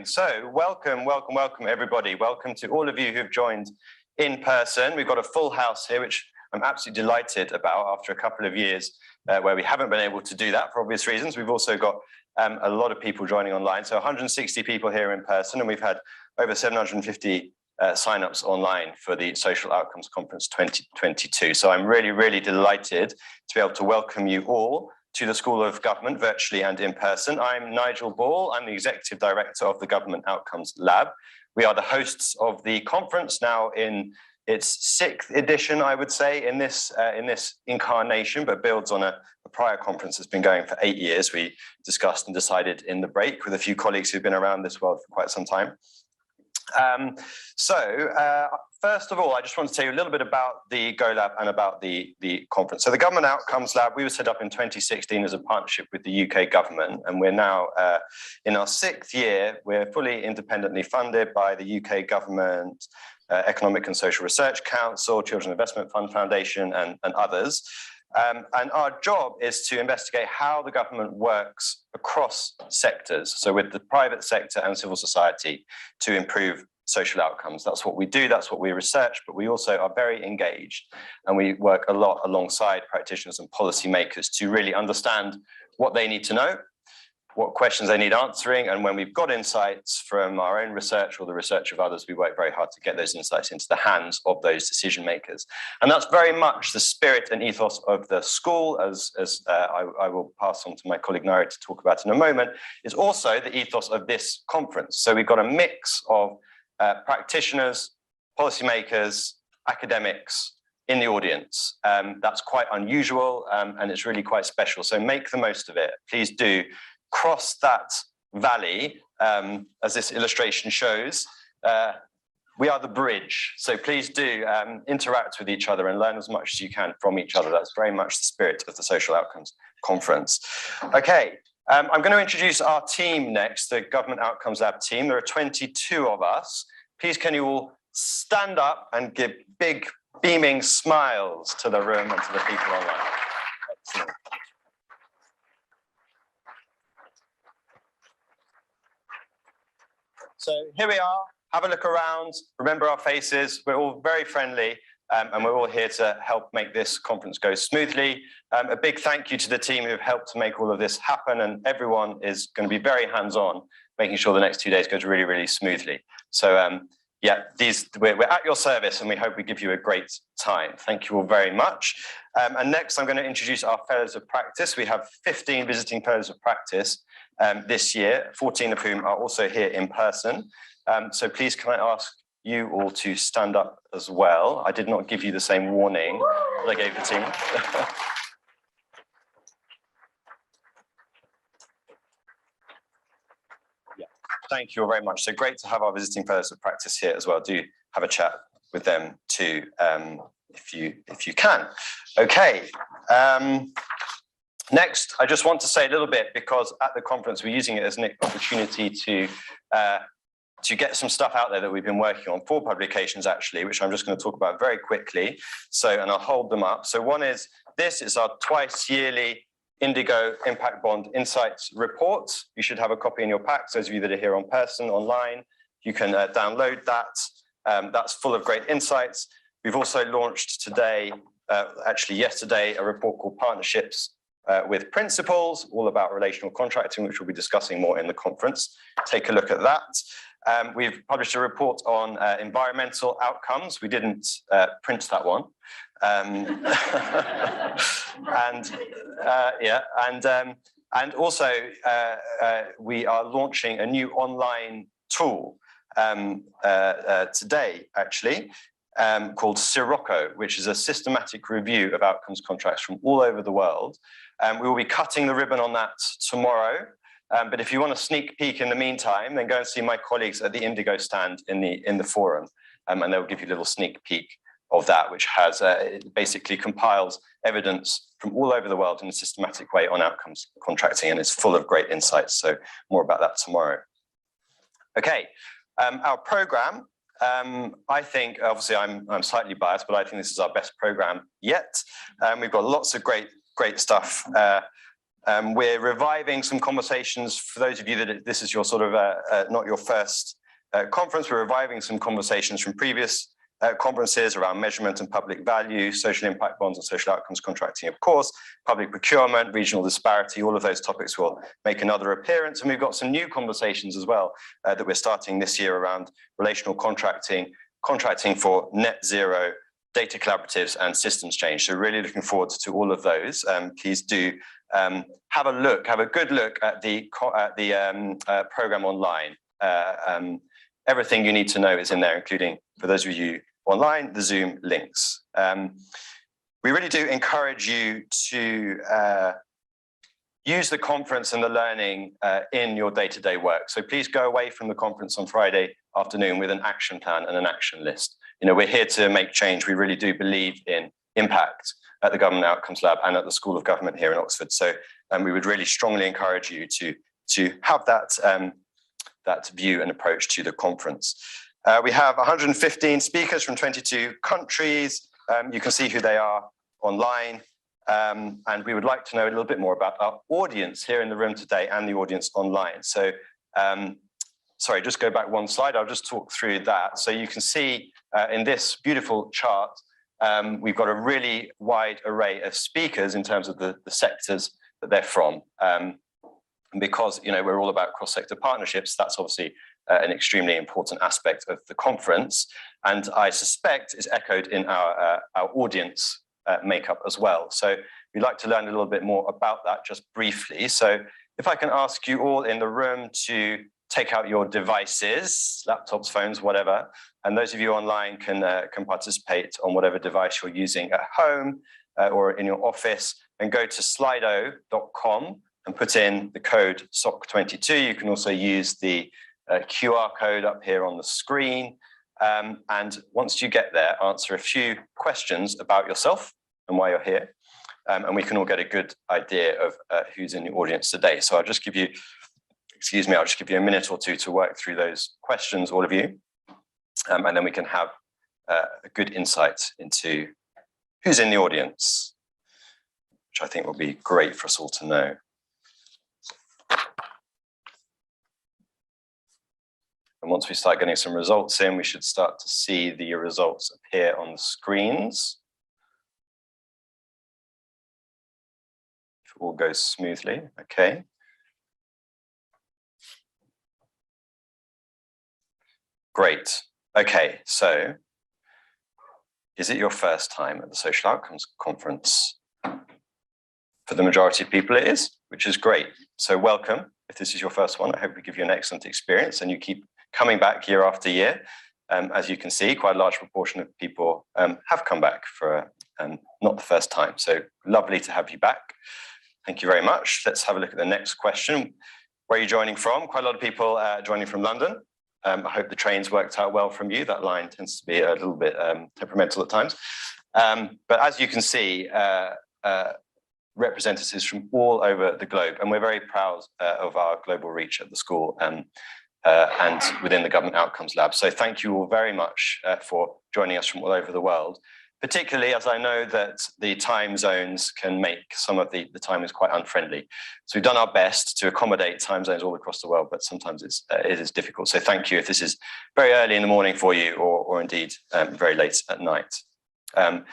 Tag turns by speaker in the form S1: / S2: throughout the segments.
S1: So welcome everybody. Welcome to all of you who've joined in person. We've got a full house here, which I'm absolutely delighted about after a couple of years where we haven't been able to do that for obvious reasons. We've also got a lot of people joining online. So 160 people here in person, and we've had over 750 sign-ups online for the Social Outcomes Conference 2022. So I'm really delighted to be able to welcome you all to the School of Government, virtually and in person. I'm Nigel Ball. I'm the Executive Director of the Government Outcomes Lab. We are the hosts of the conference, now in its 6th edition, I would say, in this incarnation, but builds on a prior conference that's been going for 8 years. We discussed and decided in the break with a few colleagues who've been around this world for quite some time. First of all, I just want to tell you a little bit about the GoLab and about the conference. So the Government Outcomes Lab, we were set up in 2016 as a partnership with the UK government, and we're now in our 6th year. We're fully independently funded by the UK government, Economic and Social Research Council, Children's Investment Fund Foundation, and others. And our job is to investigate how the government works across sectors, so with the private sector and civil society, to improve social outcomes. That's what we do, that's what we research, but we also are very engaged, and we work a lot alongside practitioners and policymakers to really understand what they need to know, what questions they need answering, and when we've got insights from our own research or the research of others, we work very hard to get those insights into the hands of those decision makers. And that's very much the spirit and ethos of the school, as I will pass on to my colleague Naira to talk about in a moment, is also the ethos of this conference. So we've got a mix of practitioners, policymakers, academics in the audience. That's quite unusual, and it's really quite special. So make the most of it. Please do cross that valley, as this illustration shows. We are the bridge. So please do interact with each other and learn as much as you can from each other. That's very much the spirit of the Social Outcomes Conference. Okay. I'm going to introduce our team next, the Government Outcomes Lab team. There are 22 of us. Please can you all stand up and give big beaming smiles to the room and to the people online. Excellent. So here we are. Have a look around. Remember our faces. We're all very friendly. And we're all here to help make this conference go smoothly. A big thank you to the team who have helped to make all of this happen, and everyone is going to be very hands-on, making sure the next 2 days goes really smoothly. So yeah, we're at your service, and we hope we give you a great time. Thank you all very much. And next, I'm going to introduce our Fellows of Practice. We have 15 visiting Fellows of Practice this year, 14 of whom are also here in person. So please, can I ask you all to stand up as well? I did not give you the same warning that I gave the team. Yeah, thank you all very much. So great to have our visiting Fellows of Practice here as well. Do have a chat with them too, if you can. Okay. Next, I just want to say a little bit, because at the conference we're using it as an opportunity to get some stuff out there that we've been working on, 4 publications actually, which I'm just going to talk about very quickly. So, and I'll hold them up. So one is, this is our twice yearly Indigo Impact Bond Insights report. You should have a copy in your packs. Those of you that are here in person, online, you can download that. That's full of great insights. We've also launched today, actually yesterday, a report called Partnerships with Principles, all about relational contracting, which we'll be discussing more in the conference. Take a look at that. We've published a report on environmental outcomes. We didn't print that one. And also we are launching a new online tool today, actually, called Sirocco, which is a systematic review of outcomes contracts from all over the world. We will be cutting the ribbon on that tomorrow. But if you want a sneak peek in the meantime, then go and see my colleagues at the Indigo stand in the forum, and they'll give you a little sneak peek of that, which has it basically compiles evidence from all over the world in a systematic way on outcomes contracting, and it's full of great insights. So more about that tomorrow. Okay, our program. I think, obviously, I'm slightly biased, but I think this is our best program yet. We've got lots of great stuff We're reviving some conversations. For those of you that this is your sort of not your first conference, we're reviving some conversations from previous conferences around measurement and public value, social impact bonds and social outcomes contracting, of course, public procurement, regional disparity, all of those topics will make another appearance. And we've got some new conversations as well that we're starting this year around relational contracting, contracting for net zero, data collaboratives and systems change. So really looking forward to all of those. Please do have a good look at the program online. Everything you need to know is in there, including, for those of you online, the Zoom links. We really do encourage you to use the conference and the learning in your day-to-day work. So please go away from the conference on Friday afternoon with an action plan and an action list. You know, we're here to make change. We really do believe in impact at the Government Outcomes Lab and at the School of Government here in Oxford. So we would really strongly encourage you to have that view and approach to the conference. We have 115 speakers from 22 countries. You can see who they are online. And we would like to know a little bit more about our audience here in the room today and the audience online. So, sorry, just go back one slide. I'll just talk through that. So you can see in this beautiful chart, we've got a really wide array of speakers in terms of the sectors that they're from. Because, you know, we're all about cross-sector partnerships, that's obviously an extremely important aspect of the conference, and I suspect is echoed in our audience makeup as well. So we'd like to learn a little bit more about that just briefly. So if I can ask you all in the room to take out your devices, laptops, phones, whatever, and those of you online can participate on whatever device you're using at home or in your office, and go to slido.com and put in the code SOC22. You can also use the QR code up here on the screen. And once you get there, answer a few questions about yourself and why you're here. And we can all get a good idea of who's in the audience today. So I'll just give you, excuse me, I'll just give you a minute or two to work through those questions, all of you. And then we can have a good insight into who's in the audience, which I think will be great for us all to know. And once we start getting some results in, we should start to see the results appear on the screens. If it all goes smoothly, okay. Great, okay, so is it your first time at the Social Outcomes Conference? For the majority of people it is, which is great. So welcome. If this is your first one, I hope we give you an excellent experience and you keep coming back year after year. As you can see, quite a large proportion of people have come back for not the first time. So lovely to have you back. Thank you very much. Let's have a look at the next question. Where are you joining from? Quite a lot of people joining from London. I hope the trains worked out well from you. That line tends to be a little bit temperamental at times. But as you can see, representatives from all over the globe, and we're very proud of our global reach at the school and within the Government Outcomes Lab. So thank you all very much for joining us from all over the world, particularly as I know that the time zones can make some of the timings quite unfriendly. So we've done our best to accommodate time zones all across the world, but sometimes it is difficult. So thank you if this is very early in the morning for you or indeed very late at night. And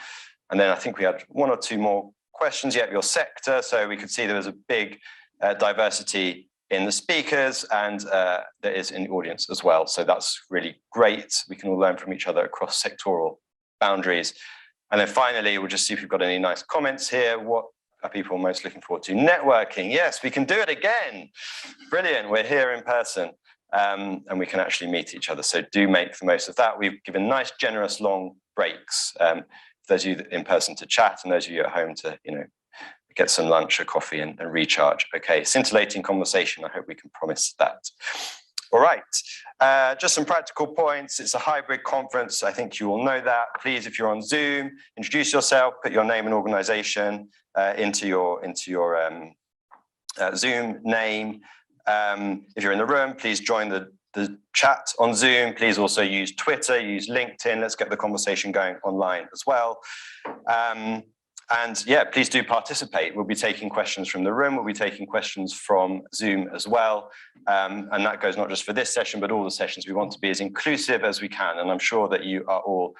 S1: then I think we had one or two more questions. Yet your sector, so we could see there was a big diversity in the speakers and there is in the audience as well. So that's really great. We can all learn from each other across sectoral boundaries. And then finally, we'll just see if we've got any nice comments here. What are people most looking forward to? Networking. Yes, we can do it again. Brilliant. We're here in person and we can actually meet each other. So do make the most of that. We've given nice, generous, long breaks. Those of you in person to chat and those of you at home to, you know, get some lunch or coffee and recharge. Okay, scintillating conversation. I hope we can promise that. All right, just some practical points. It's a hybrid conference. I think you all know that. Please, if you're on Zoom, introduce yourself, put your name and organization into your Zoom name. If you're in the room, please join the chat on Zoom. Please also use Twitter, use LinkedIn. Let's get the conversation going online as well. And yeah, please do participate. We'll be taking questions from the room. We'll be taking questions from Zoom as well. And that goes not just for this session, but all the sessions. We want to be as inclusive as we can. And I'm sure that you are all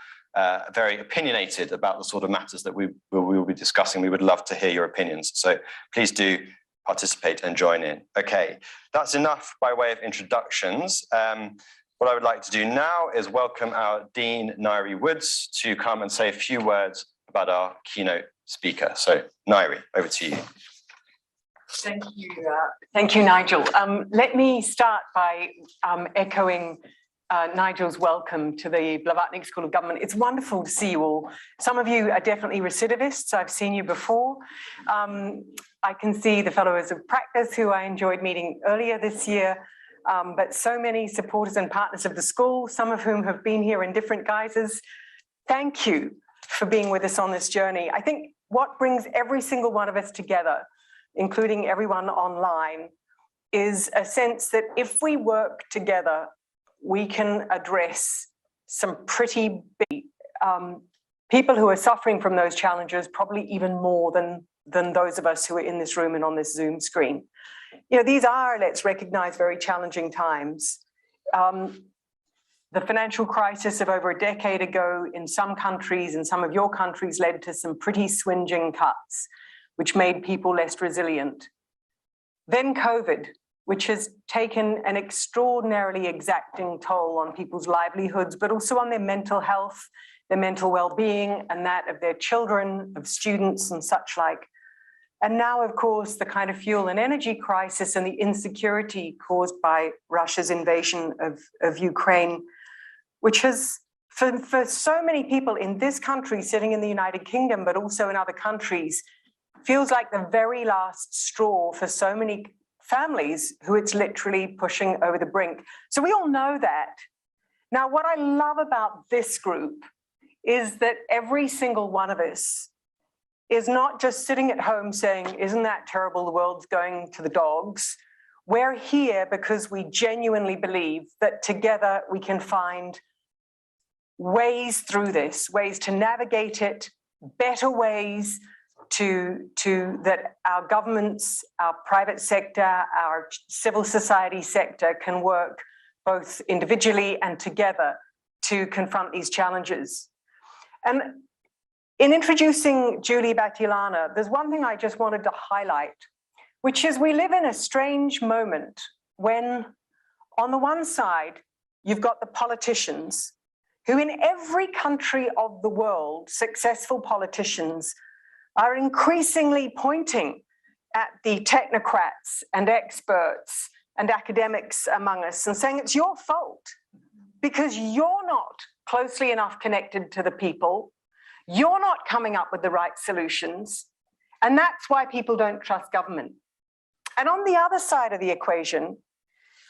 S1: very opinionated about the sort of matters that we will be discussing. We would love to hear your opinions. So please do participate and join in. Okay, that's enough by way of introductions. What I would like to do now is welcome our Dean, Nairi Woods, to come and say a few words about our keynote speaker. So, Nairi, over to you.
S2: Thank you, Nigel. Let me start by echoing Nigel's welcome to the Blavatnik School of Government. It's wonderful to see you all. Some of you are definitely recidivists. I've seen you before. I can see the fellows of practice who I enjoyed meeting earlier this year, but so many supporters and partners of the school, some of whom have been here in different guises. Thank you for being with us on this journey. I think what brings every single one of us together, including everyone online, is a sense that if we work together, we can address some pretty big people who are suffering from those challenges, probably even more than those of us who are in this room and on this Zoom screen. You know, these are, let's recognize, very challenging times. The financial crisis of over a decade ago in some countries, in some of your countries, led to some pretty swingeing cuts, which made people less resilient. Then COVID, which has taken an extraordinarily exacting toll on people's livelihoods, but also on their mental health, their mental well-being, and that of their children, of students and such like. And now, of course, the kind of fuel and energy crisis and the insecurity caused by Russia's invasion of Ukraine, which has, for so many people in this country, sitting in the United Kingdom, but also in other countries, feels like the very last straw for so many families who it's literally pushing over the brink. So we all know that. Now, what I love about this group is that every single one of us is not just sitting at home saying, isn't that terrible, the world's going to the dogs. We're here because we genuinely believe that together we can find ways through this, ways to navigate it, better ways that our governments, our private sector, our civil society sector can work both individually and together to confront these challenges. And in introducing Julie Battilana, there's one thing I just wanted to highlight, which is we live in a strange moment when, on the one side, you've got the politicians who in every country of the world, successful politicians, are increasingly pointing at the technocrats and experts and academics among us and saying it's your fault because you're not closely enough connected to the people, you're not coming up with the right solutions, and that's why people don't trust government. And on the other side of the equation,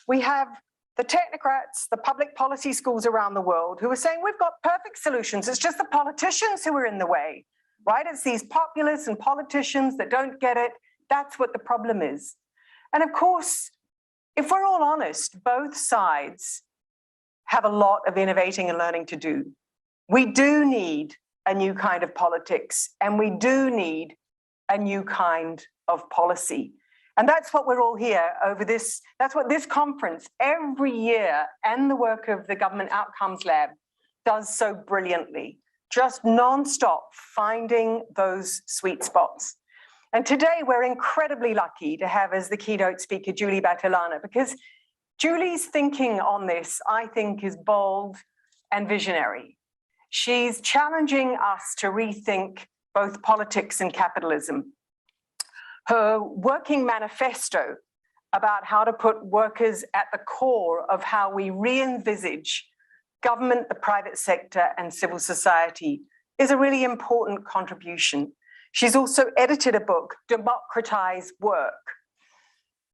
S2: we have the technocrats, the public policy schools around the world who are saying we've got perfect solutions, it's just the politicians who are in the way. Right? It's these populists and politicians that don't get it. That's what the problem is. And of course, if we're all honest, both sides have a lot of innovating and learning to do. We do need a new kind of politics, and we do need a new kind of policy. And that's what we're all here over this, that's what this conference every year and the work of the Government Outcomes Lab does so brilliantly. Just non-stop finding those sweet spots. And today we're incredibly lucky to have as the keynote speaker Julie Battilana, because Julie's thinking on this, I think, is bold and visionary. She's challenging us to rethink both politics and capitalism. Her working manifesto about how to put workers at the core of how we re-envisage government, the private sector, and civil society is a really important contribution. She's also edited a book, Democratize Work.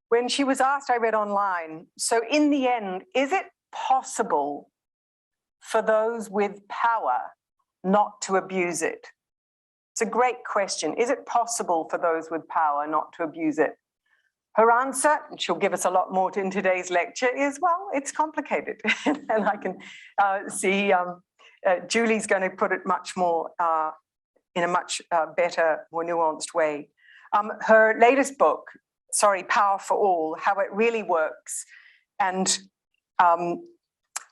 S2: When she was asked, I read online, so in the end, is it possible for those with power not to abuse it? It's a great question. Is it possible for those with power not to abuse it? Her answer, and she'll give us a lot more in today's lecture, is, well, it's complicated. And I can see Julie's going to put it much more in a much better, more nuanced way. Her latest book, Power for All, how it really works, and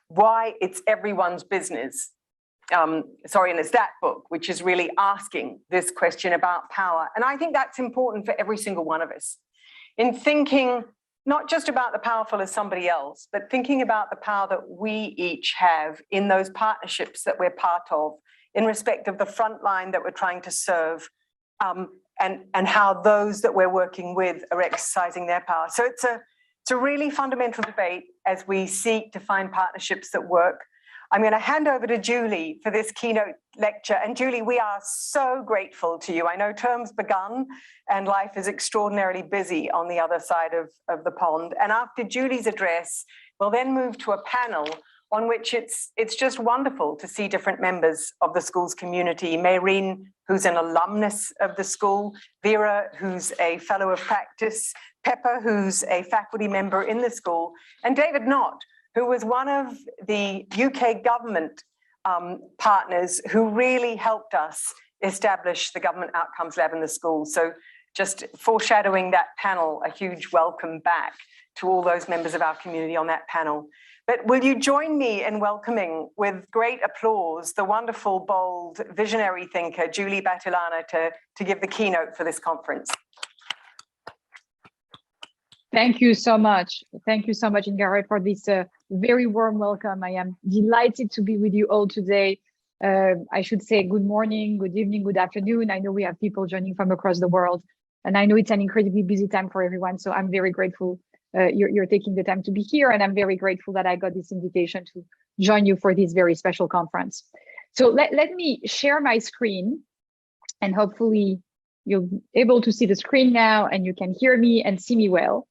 S2: why it's everyone's business. And it's that book which is really asking this question about power. And I think that's important for every single one of us in thinking not just about the powerful as somebody else, but thinking about the power that we each have in those partnerships that we're part of, in respect of the front line that we're trying to serve, and how those that we're working with are exercising their power. So it's a really fundamental debate as we seek to find partnerships that work. I'm going to hand over to Julie for this keynote lecture. And Julie, we are so grateful to you. I know term's begun and life is extraordinarily busy on the other side of the pond. And after Julie's address, we'll then move to a panel on which it's just wonderful to see different members of the school's community. Maureen, who's an alumnus of the school, Vera, who's a fellow of practice, Pepper, who's a faculty member in the school, and David Knott, who was one of the UK government partners who really helped us establish the Government Outcomes Lab in the school. So just foreshadowing that panel, a huge welcome back to all those members of our community on that panel. But will you join me in welcoming with great applause the wonderful, bold, visionary thinker, Julie Battilana, to give the keynote for this conference.
S3: Thank you so much. Thank you so much, Ingrid, for this very warm welcome. I am delighted to be with you all today. I should say good morning, good evening, good afternoon. I know we have people joining from across the world, and I know it's an incredibly busy time for everyone. So I'm very grateful you're taking the time to be here, and I'm very grateful that I got this invitation to join you for this very special conference. So let me share my screen, and hopefully you're able to see the screen now and you can hear me and see me well.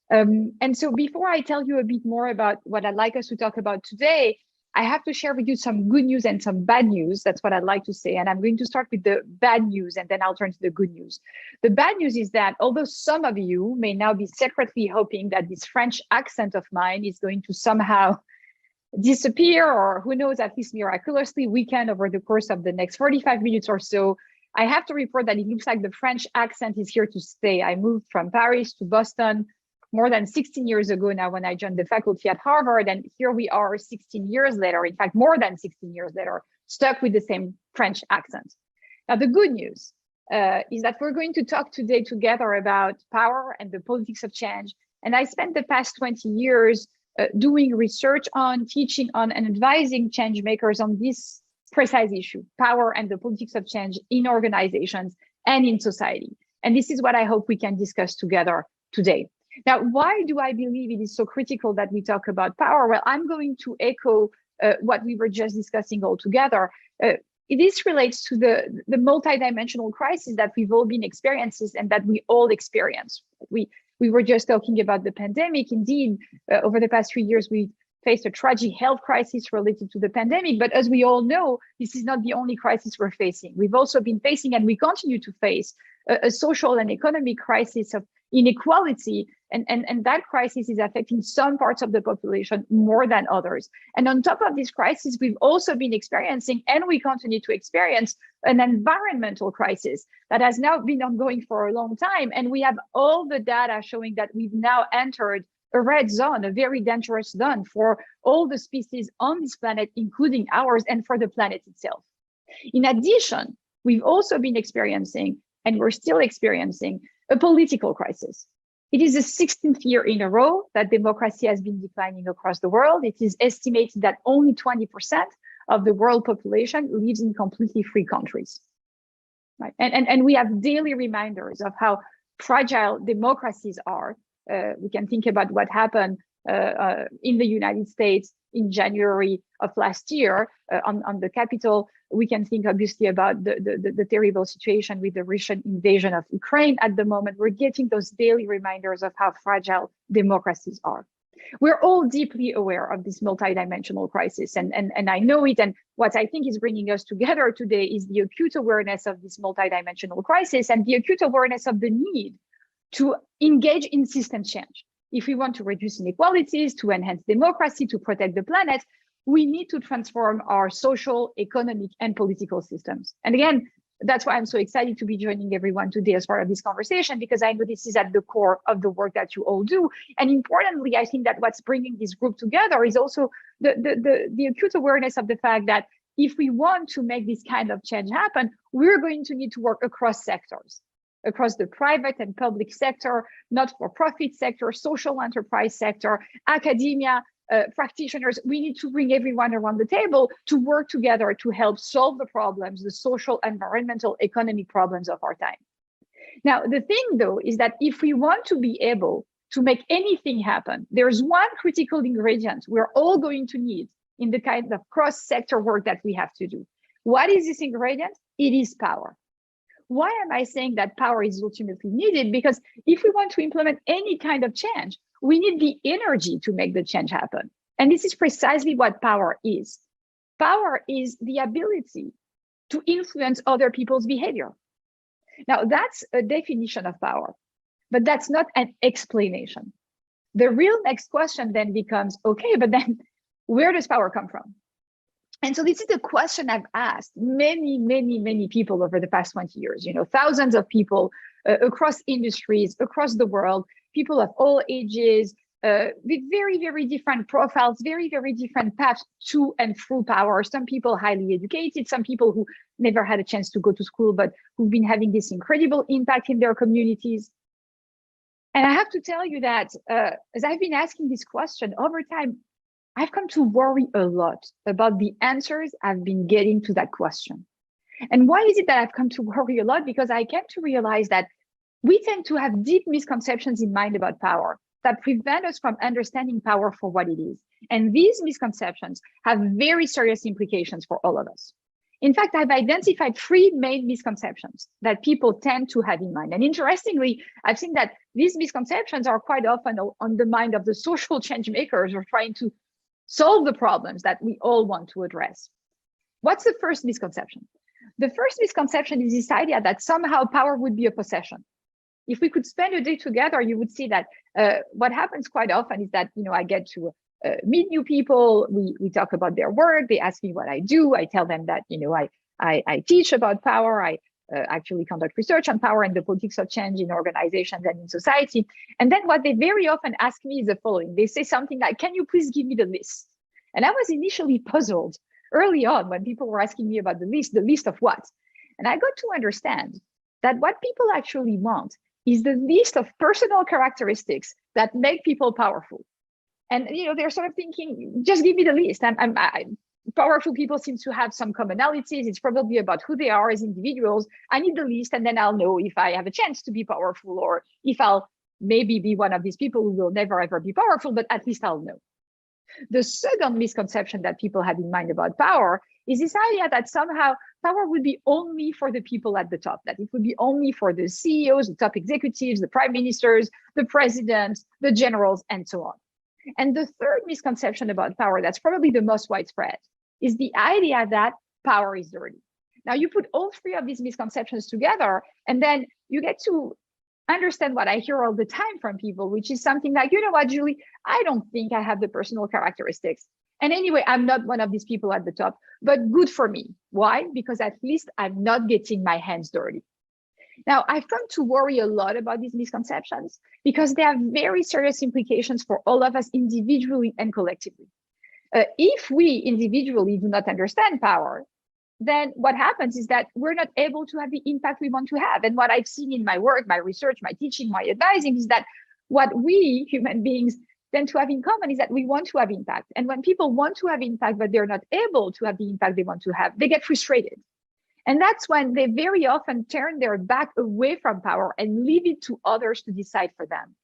S3: And so before I tell you a bit more about what I'd like us to talk about today, I have to share with you some good news and some bad news. That's what I'd like to say. And I'm going to start with the bad news and then I'll turn to the good news. The bad news is that although some of you may now be secretly hoping that this French accent of mine is going to somehow disappear, or who knows, at least miraculously weaken over the course of the next 45 minutes or so, I have to report that it looks like the French accent is here to stay. I moved from Paris to Boston more than 16 years ago now when I joined the faculty at Harvard, and here we are 16 years later, in fact, more than 16 years later, stuck with the same French accent. Now, the good news is that we're going to talk today together about power and the politics of change. And I spent the past 20 years doing research on, teaching on, and advising change makers on this precise issue, power and the politics of change in organizations and in society. And this is what I hope we can discuss together today. Now, why do I believe it is so critical that we talk about power? Well, I'm going to echo what we were just discussing all together. This relates to the multidimensional crisis that we've all been experiencing and that we all experience. We were just talking about the pandemic. Indeed, over the past 3 years, we faced a tragic health crisis related to the pandemic. But as we all know, this is not the only crisis we're facing. We've also been facing, and we continue to face, a social and economic crisis of inequality, and that crisis is affecting some parts of the population more than others. And on top of this crisis, we've also been experiencing, and we continue to experience, an environmental crisis that has now been ongoing for a long time. And we have all the data showing that we've now entered a red zone, a very dangerous zone for all the species on this planet, including ours, and for the planet itself. In addition, we've also been experiencing, and we're still experiencing, a political crisis. It is the 16th year in a row that democracy has been declining across the world. It is estimated that only 20% of the world population lives in completely free countries. Right? And we have daily reminders of how fragile democracies are. We can think about what happened in the United States in January of last year on the Capitol. We can think obviously about the terrible situation with the Russian invasion of Ukraine at the moment. We're getting those daily reminders of how fragile democracies are. We're all deeply aware of this multidimensional crisis, and I know it. And what I think is bringing us together today is the acute awareness of this multidimensional crisis and the acute awareness of the need to engage in system change. If we want to reduce inequalities, to enhance democracy, to protect the planet, we need to transform our social, economic, and political systems. And again, That's why I'm so excited to be joining everyone today as part of this conversation, because I know this is at the core of the work that you all do. And importantly, I think that what's bringing this group together is also the acute awareness of the fact that if we want to make this kind of change happen, we're going to need to work across sectors, across the private and public sector, not-for-profit sector, social enterprise sector, academia, practitioners. We need to bring everyone around the table to work together to help solve the problems, the social, environmental, economic problems of our time. Now, the thing, though, is that if we want to be able to make anything happen, there's one critical ingredient we're all going to need in the kind of cross-sector work that we have to do. What is this ingredient? It is power. Why am I saying that power is ultimately needed? Because if we want to implement any kind of change, we need the energy to make the change happen. And this is precisely what power is. Power is the ability to influence other people's behavior. Now, that's a definition of power, but that's not an explanation. The real next question then becomes, okay, but then where does power come from? And so this is the question I've asked many people over the past 20 years, thousands of people across industries, across the world, people of all ages, with very different profiles, very different paths to and through power. Some people highly educated, some people who never had a chance to go to school, but who've been having this incredible impact in their communities. And I have to tell you that as I've been asking this question over time, I've come to worry a lot about the answers I've been getting to that question. And why is it that I've come to worry a lot? Because I came to realize that we tend to have deep misconceptions in mind about power that prevent us from understanding power for what it is. And these misconceptions have very serious implications for all of us. In fact, I've identified 3 main misconceptions that people tend to have in mind. And interestingly, I've seen that these misconceptions are quite often on the mind of the social change makers who are trying to solve the problems that we all want to address. What's the first misconception? The first misconception is this idea that somehow power would be a possession. If we could spend a day together, you would see that what happens quite often is that, I get to meet new people, we talk about their work, they ask me what I do, I tell them that, I teach about power, I actually conduct research on power and the politics of change in organizations and in society. And then what they very often ask me is the following. They say something like, can you please give me the list? And I was initially puzzled early on when people were asking me about the list of what? And I got to understand that what people actually want is the list of personal characteristics that make people powerful. And they're sort of thinking, just give me the list. Powerful people seem to have some commonalities. It's probably about who they are as individuals. I need the list, and then I'll know if I have a chance to be powerful, or if I'll maybe be one of these people who will never ever be powerful, but at least I'll know. The second misconception that people have in mind about power is this idea that somehow power would be only for the people at the top, that it would be only for the CEOs, the top executives, the prime ministers, the presidents, the generals, and so on. And the third misconception about power that's probably the most widespread is the idea that power is dirty. Now, you put all 3 of these misconceptions together, and then you get to understand what I hear all the time from people, which is something like, you know what, Julie, I don't think I have the personal characteristics. And anyway, I'm not one of these people at the top, but good for me. Why? Because at least I'm not getting my hands dirty. Now, I've come to worry a lot about these misconceptions because they have very serious implications for all of us individually and collectively. If we individually do not understand power, then what happens is that we're not able to have the impact we want to have. And what I've seen in my work, my research, my teaching, my advising is that what we human beings tend to have in common is that we want to have impact. And when people want to have impact, but they're not able to have the impact they want to have, they get frustrated. And that's when they very often turn their back away from power and leave it to others to decide for them.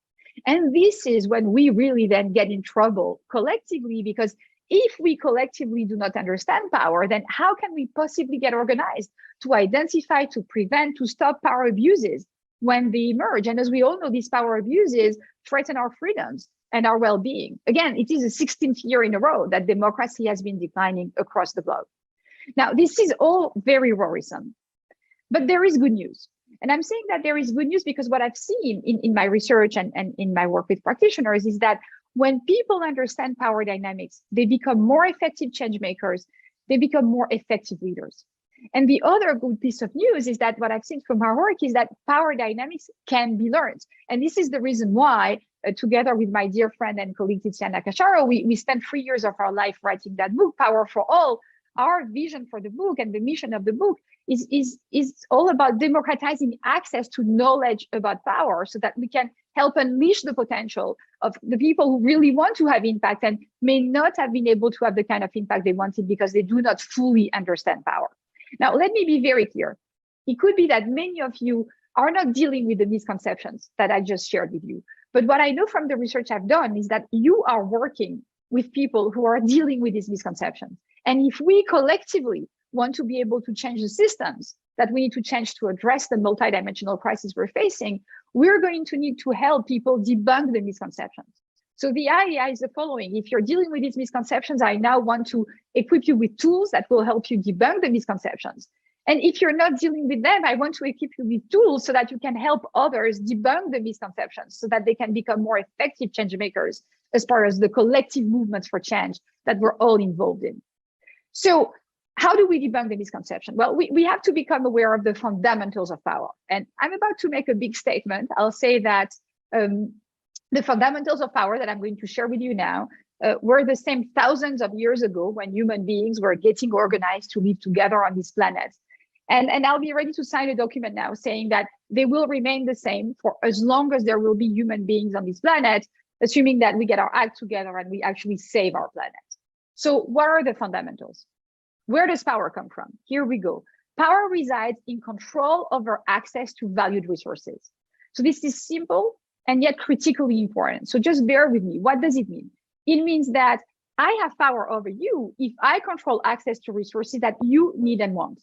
S3: And this is when we really then get in trouble collectively, because if we collectively do not understand power, then how can we possibly get organized to identify, to prevent, to stop power abuses when they emerge? And as we all know, these power abuses threaten our freedoms and our well-being. Again, it is the 16th year in a row that democracy has been declining across the globe. Now, this is all very worrisome, but there is good news. And I'm saying that there is good news because what I've seen in my research and in my work with practitioners is that when people understand power dynamics, they become more effective change makers, they become more effective leaders. And the other good piece of news is that what I've seen from our work is that power dynamics can be learned. And this is the reason why, together with my dear friend and colleague Tiziana Cacciaro, we spent 3 years of our life writing that book, Power for All. Our vision for the book and the mission of the book is all about democratizing access to knowledge about power so that we can help unleash the potential of the people who really want to have impact and may not have been able to have the kind of impact they wanted because they do not fully understand power. Now, let me be very clear. It could be that many of you are not dealing with the misconceptions that I just shared with you. But what I know from the research I've done is that you are working with people who are dealing with these misconceptions. And if we collectively want to be able to change the systems that we need to change to address the multidimensional crisis we're facing, we're going to need to help people debunk the misconceptions. So the idea is the following. If you're dealing with these misconceptions, I now want to equip you with tools that will help you debunk the misconceptions. And if you're not dealing with them, I want to equip you with tools so that you can help others debunk the misconceptions so that they can become more effective change makers as far as the collective movements for change that we're all involved in. So how do we debunk the misconception? Well, we have to become aware of the fundamentals of power. And I'm about to make a big statement. I'll say that the fundamentals of power that I'm going to share with you now were the same thousands of years ago when human beings were getting organized to live together on this planet. And I'll be ready to sign a document now saying that they will remain the same for as long as there will be human beings on this planet, assuming that we get our act together and we actually save our planet. So what are the fundamentals? Where does power come from? Here we go. Power resides in control over access to valued resources. So this is simple and yet critically important. So just bear with me. What does it mean? It means that I have power over you if I control access to resources that you need and want.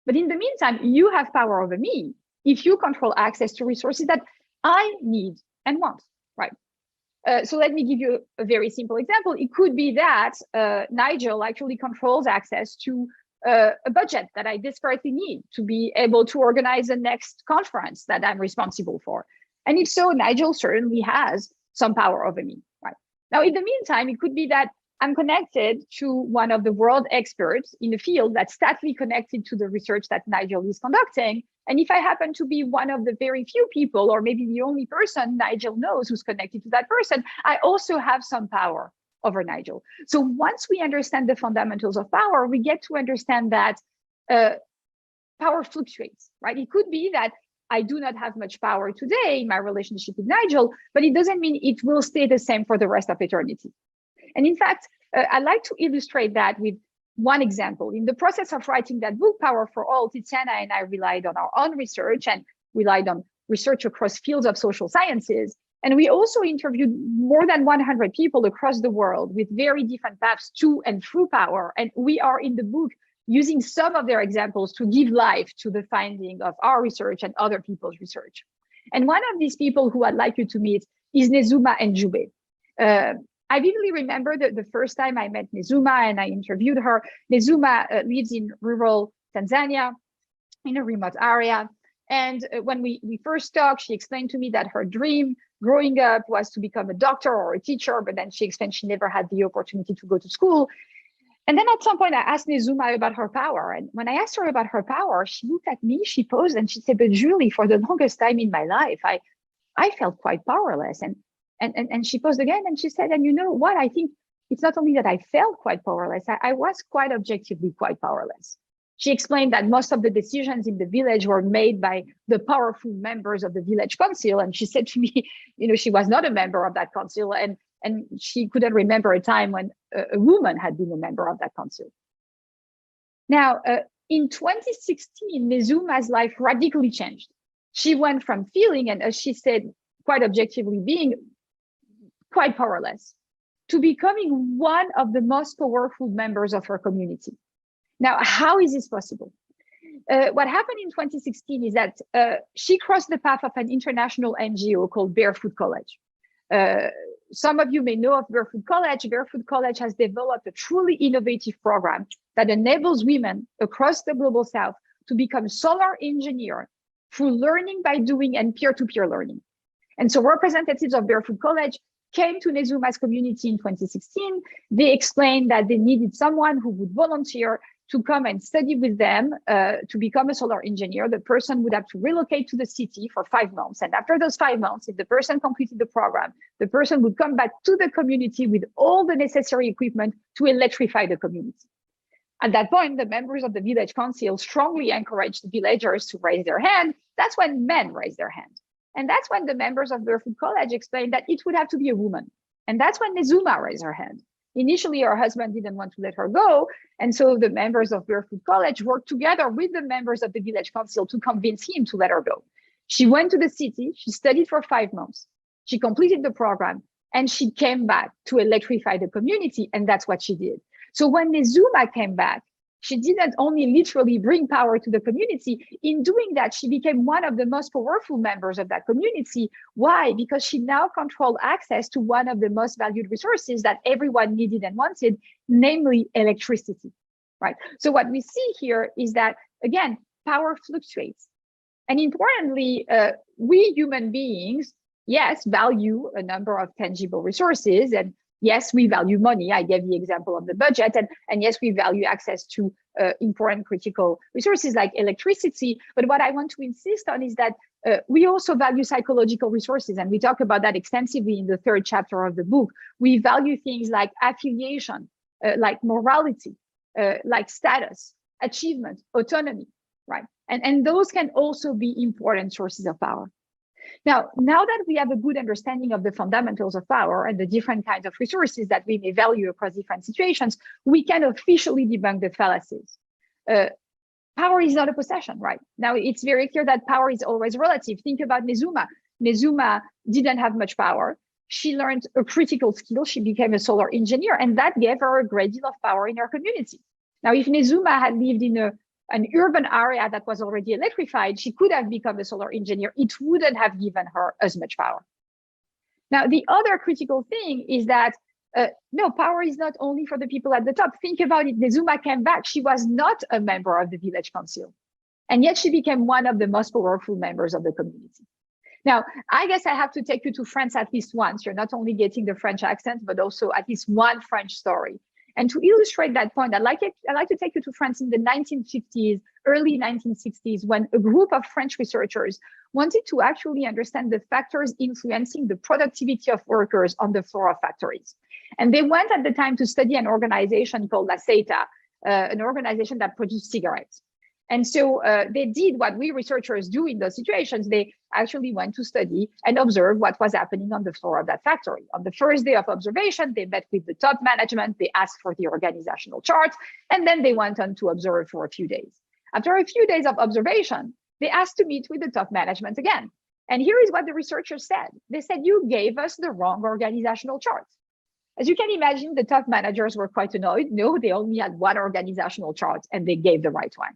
S3: But in the meantime, you have power over me if you control access to resources that I need and want, right? So let me give you a very simple example. It could be that Nigel actually controls access to a budget that I desperately need to be able to organize the next conference that I'm responsible for. And if so, Nigel certainly has some power over me, right? Now, in the meantime, it could be that I'm connected to one of the world experts in the field that's tightly connected to the research that Nigel is conducting. And if I happen to be one of the very few people, or maybe the only person Nigel knows who's connected to that person, I also have some power over Nigel. So once we understand the fundamentals of power, we get to understand that power fluctuates, right? It could be that I do not have much power today in my relationship with Nigel, but it doesn't mean it will stay the same for the rest of eternity. And in fact, I like to illustrate that with one example. In the process of writing that book, Power for All, Tiziana and I relied on our own research and relied on research across fields of social sciences. And we also interviewed more than 100 people across the world with very different paths to and through power. And we are in the book using some of their examples to give life to the finding of our research and other people's research. And one of these people who I'd like you to meet is Nezuma Njube. I vividly remember the first time I met Nezuma and I interviewed her. Nezuma lives in rural Tanzania in a remote area. And when we first talked, she explained to me that her dream growing up was to become a doctor or a teacher, but then she explained she never had the opportunity to go to school. And then at some point I asked Nezuma about her power. And when I asked her about her power, she looked at me, she paused and she said, but Julie, for the longest time in my life, I felt quite powerless. And she paused again and she said, and you know what, I think it's not only that I felt quite powerless, I was quite objectively quite powerless. She explained that most of the decisions in the village were made by the powerful members of the village council. And she said to me, you know, she was not a member of that council and she couldn't remember a time when a woman had been a member of that council. Now, in 2016, Nezuma's life radically changed. She went from feeling, and as she said, quite objectively being quite powerless, to becoming one of the most powerful members of her community. Now, how is this possible? What happened in 2016 is that she crossed the path of an international NGO called Barefoot College. Some of you may know of Barefoot College. Barefoot College has developed a truly innovative program that enables women across the global south to become solar engineers through learning by doing and peer-to-peer learning. And so representatives of Barefoot College came to Nezuma's community in 2016. They explained that they needed someone who would volunteer to come and study with them to become a solar engineer. The person would have to relocate to the city for 5 months. And after those 5 months, if the person completed the program, the person would come back to the community with all the necessary equipment to electrify the community. At that point, the members of the village council strongly encouraged the villagers to raise their hand. That's when men raised their hand. And that's when the members of Barefoot College explained that it would have to be a woman. And that's when Nezuma raised her hand. Initially, her husband didn't want to let her go. And so the members of Barefoot College worked together with the members of the village council to convince him to let her go. She went to the city, she studied for 5 months, she completed the program, and she came back to electrify the community. And that's what she did. So when Nezuma came back, she didn't only literally bring power to the community. In doing that, she became one of the most powerful members of that community. Why? Because she now controlled access to one of the most valued resources that everyone needed and wanted, namely electricity, right? So what we see here is that, again, power fluctuates. And importantly, we human beings, yes, value a number of tangible resources, and yes, we value money. I gave the example of the budget, and yes, we value access to important critical resources like electricity. But what I want to insist on is that we also value psychological resources, and we talk about that extensively in the 3rd chapter of the book. We value things like affiliation, like morality, like status, achievement, autonomy, right? And those can also be important sources of power. Now that we have a good understanding of the fundamentals of power and the different kinds of resources that we may value across different situations, we can officially debunk the fallacies. Power is not a possession, right? Now, it's very clear that power is always relative. Think about Nezuma. Nezuma didn't have much power. She learned a critical skill. She became a solar engineer, and that gave her a great deal of power in her community. Now, if Nezuma had lived in an urban area that was already electrified, she could have become a solar engineer. It wouldn't have given her as much power. Now, the other critical thing is that, no, power is not only for the people at the top. Think about it. Nezuma came back. She was not a member of the village council, and yet she became one of the most powerful members of the community. Now, I guess I have to take you to France at least once. You're not only getting the French accent, but also at least one French story. And to illustrate that point, I'd like to take you to France in the 1950s, early 1960s, when a group of French researchers wanted to actually understand the factors influencing the productivity of workers on the floor of factories. And they went at the time to study an organization called La CETA, an organization that produced cigarettes. And so they did what we researchers do in those situations. They actually went to study and observe what was happening on the floor of that factory. On the first day of observation, they met with the top management, they asked for the organizational charts, and then they went on to observe for a few days. After a few days of observation, they asked to meet with the top management again. And here is what the researchers said. They said, you gave us the wrong organizational charts. As you can imagine, the top managers were quite annoyed. No, they only had one organizational chart and they gave the right one.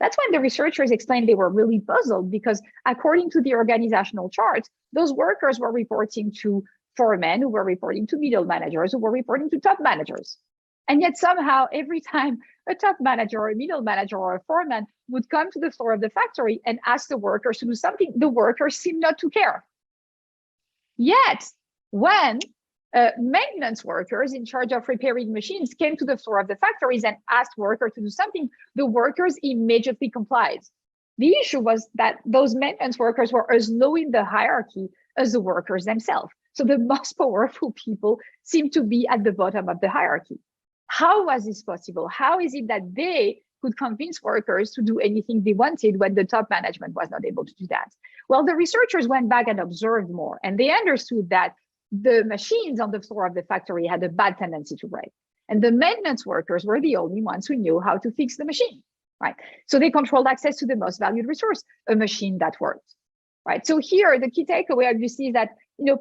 S3: That's when the researchers explained they were really puzzled because according to the organizational charts, those workers were reporting to foremen, who were reporting to middle managers, who were reporting to top managers. And yet somehow every time a top manager or a middle manager or a foreman would come to the floor of the factory and ask the workers to do something, the workers seemed not to care. Yet when maintenance workers in charge of repairing machines came to the floor of the factories and asked workers to do something, the workers immediately complied. The issue was that those maintenance workers were as low in the hierarchy as the workers themselves. So the most powerful people seemed to be at the bottom of the hierarchy. How was this possible? How is it that they could convince workers to do anything they wanted when the top management was not able to do that? Well, the researchers went back and observed more, and they understood that the machines on the floor of the factory had a bad tendency to break. And the maintenance workers were the only ones who knew how to fix the machine, right? So they controlled access to the most valued resource, a machine that worked, right? So here, the key takeaway obviously is that,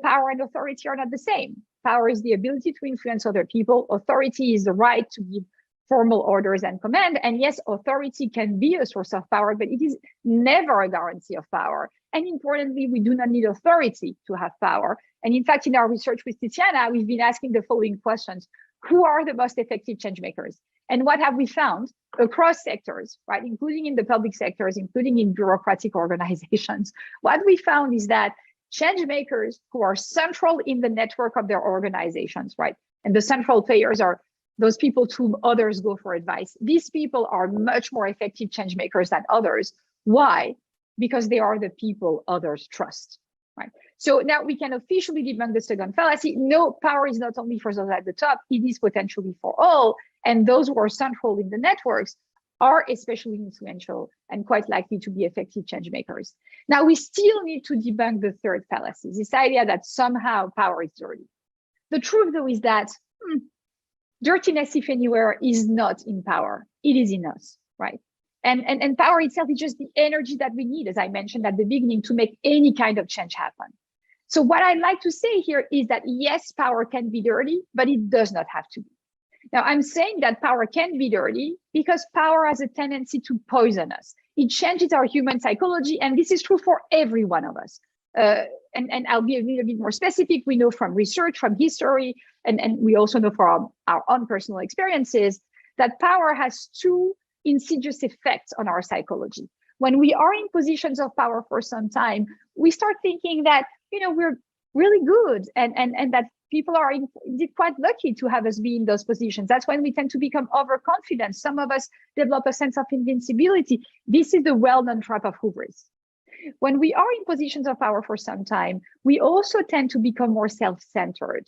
S3: power and authority are not the same. Power is the ability to influence other people. Authority is the right to give formal orders and command. And yes, authority can be a source of power, but it is never a guarantee of power. And importantly, we do not need authority to have power. And in fact, in our research with Tiziana, we've been asking the following questions. Who are the most effective change makers? And what have we found across sectors, right? Including in the public sectors, including in bureaucratic organizations. What we found is that change makers who are central in the network of their organizations, right? And the central players are those people to whom others go for advice. These people are much more effective change makers than others. Why? Because they are the people others trust, right? So now we can officially debunk the second fallacy. No, power is not only for those at the top, it is potentially for all. And those who are central in the networks are especially influential and quite likely to be effective change makers. Now, we still need to debunk the third fallacy, this idea that somehow power is dirty. The truth, though, is that dirtiness, if anywhere, is not in power. It is in us, right? And power itself is just the energy that we need, as I mentioned at the beginning, to make any kind of change happen. So what I'd like to say here is that, yes, power can be dirty, but it does not have to be. Now, I'm saying that power can be dirty because power has a tendency to poison us. It changes our human psychology, and this is true for every one of us. And I'll be a little bit more specific. We know from research, from history, and we also know from our own personal experiences that power has two insidious effects on our psychology. When we are in positions of power for some time, we start thinking that, we're really good and that people are indeed quite lucky to have us be in those positions. That's when we tend to become overconfident. Some of us develop a sense of invincibility. This is the well-known trap of hubris. When we are in positions of power for some time, we also tend to become more self-centered.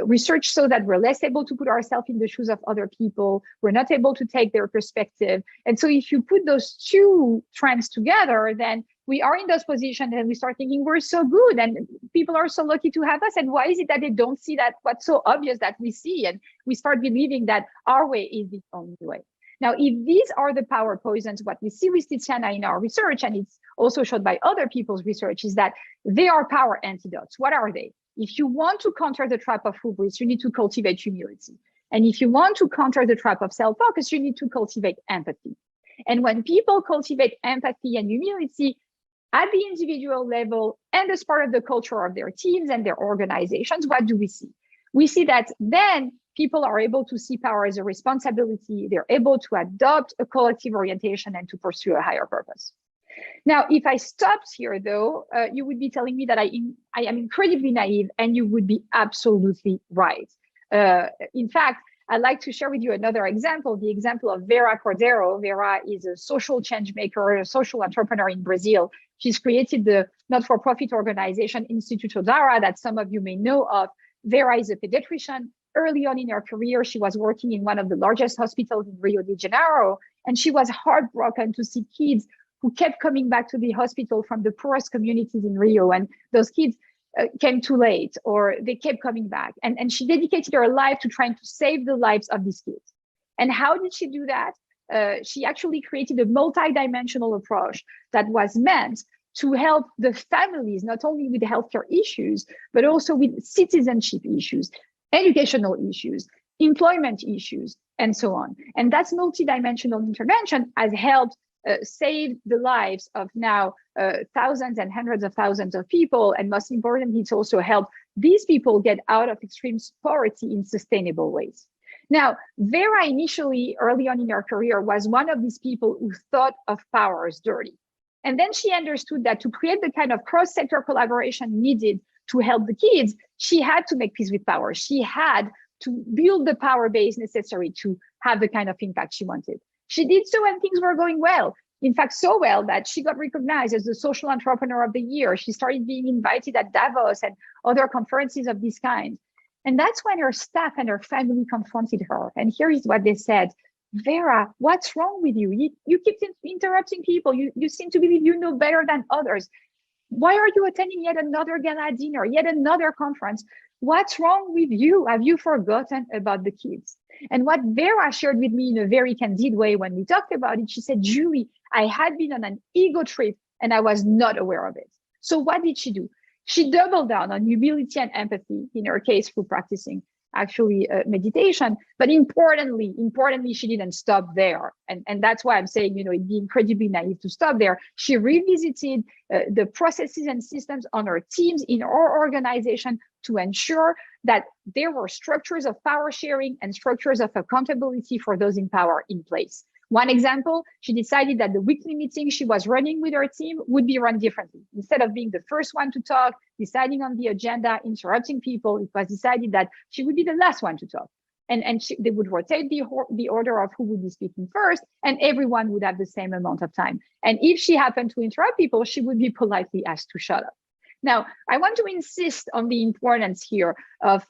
S3: Research shows that we're less able to put ourselves in the shoes of other people. We're not able to take their perspective. And so if you put those two trends together, then we are in those positions and we start thinking we're so good and people are so lucky to have us. And why is it that they don't see that what's so obvious that we see? And we start believing that our way is the only way. Now, if these are the power poisons, what we see with Tiziana in our research, and it's also showed by other people's research, is that they are power antidotes. What are they? If you want to counter the trap of hubris, you need to cultivate humility. And if you want to counter the trap of self-focus, you need to cultivate empathy. And when people cultivate empathy and humility at the individual level and as part of the culture of their teams and their organizations, what do we see? We see that then people are able to see power as a responsibility. They're able to adopt a collective orientation and to pursue a higher purpose. Now, if I stopped here, though, you would be telling me that I am incredibly naive, and you would be absolutely right. In fact, I'd like to share with you another example, the example of Vera Cordeiro. Vera is a social change maker, a social entrepreneur in Brazil. She's created the not-for-profit organization Instituto Dara that some of you may know of. Vera is a pediatrician. Early on in her career, she was working in one of the largest hospitals in Rio de Janeiro, and she was heartbroken to see kids who kept coming back to the hospital from the poorest communities in Rio. And those kids came too late, or they kept coming back. And she dedicated her life to trying to save the lives of these kids. And how did she do that? She actually created a multi-dimensional approach that was meant to help the families, not only with healthcare issues, but also with citizenship issues, educational issues, employment issues, and so on. And that multi-dimensional intervention has helped save the lives of now thousands and hundreds of thousands of people. And most importantly, it's also helped these people get out of extreme poverty in sustainable ways. Now, Vera initially, early on in her career, was one of these people who thought of power as dirty. And then she understood that to create the kind of cross-sector collaboration needed to help the kids, she had to make peace with power. She had to build the power base necessary to have the kind of impact she wanted. She did so when things were going well. In fact, so well that she got recognized as the social entrepreneur of the year. She started being invited at Davos and other conferences of this kind. And that's when her staff and her family confronted her. And here is what they said: Vera, what's wrong with you? You keep interrupting people. You seem to believe you know better than others. Why are you attending yet another gala dinner, yet another conference? What's wrong with you? Have you forgotten about the kids? And what Vera shared with me in a very candid way when we talked about it, she said, Julie, I had been on an ego trip and I was not aware of it. So what did she do? She doubled down on humility and empathy, in her case, through practicing actually meditation. But importantly, she didn't stop there. And that's why I'm saying, it'd be incredibly naive to stop there. She revisited the processes and systems on her teams in her organization to ensure that there were structures of power sharing and structures of accountability for those in power in place. One example, she decided that the weekly meeting she was running with her team would be run differently. Instead of being the first one to talk, deciding on the agenda, interrupting people, it was decided that she would be the last one to talk. they would rotate the order of who would be speaking first, and everyone would have the same amount of time. And if she happened to interrupt people, she would be politely asked to shut up. Now, I want to insist on the importance here of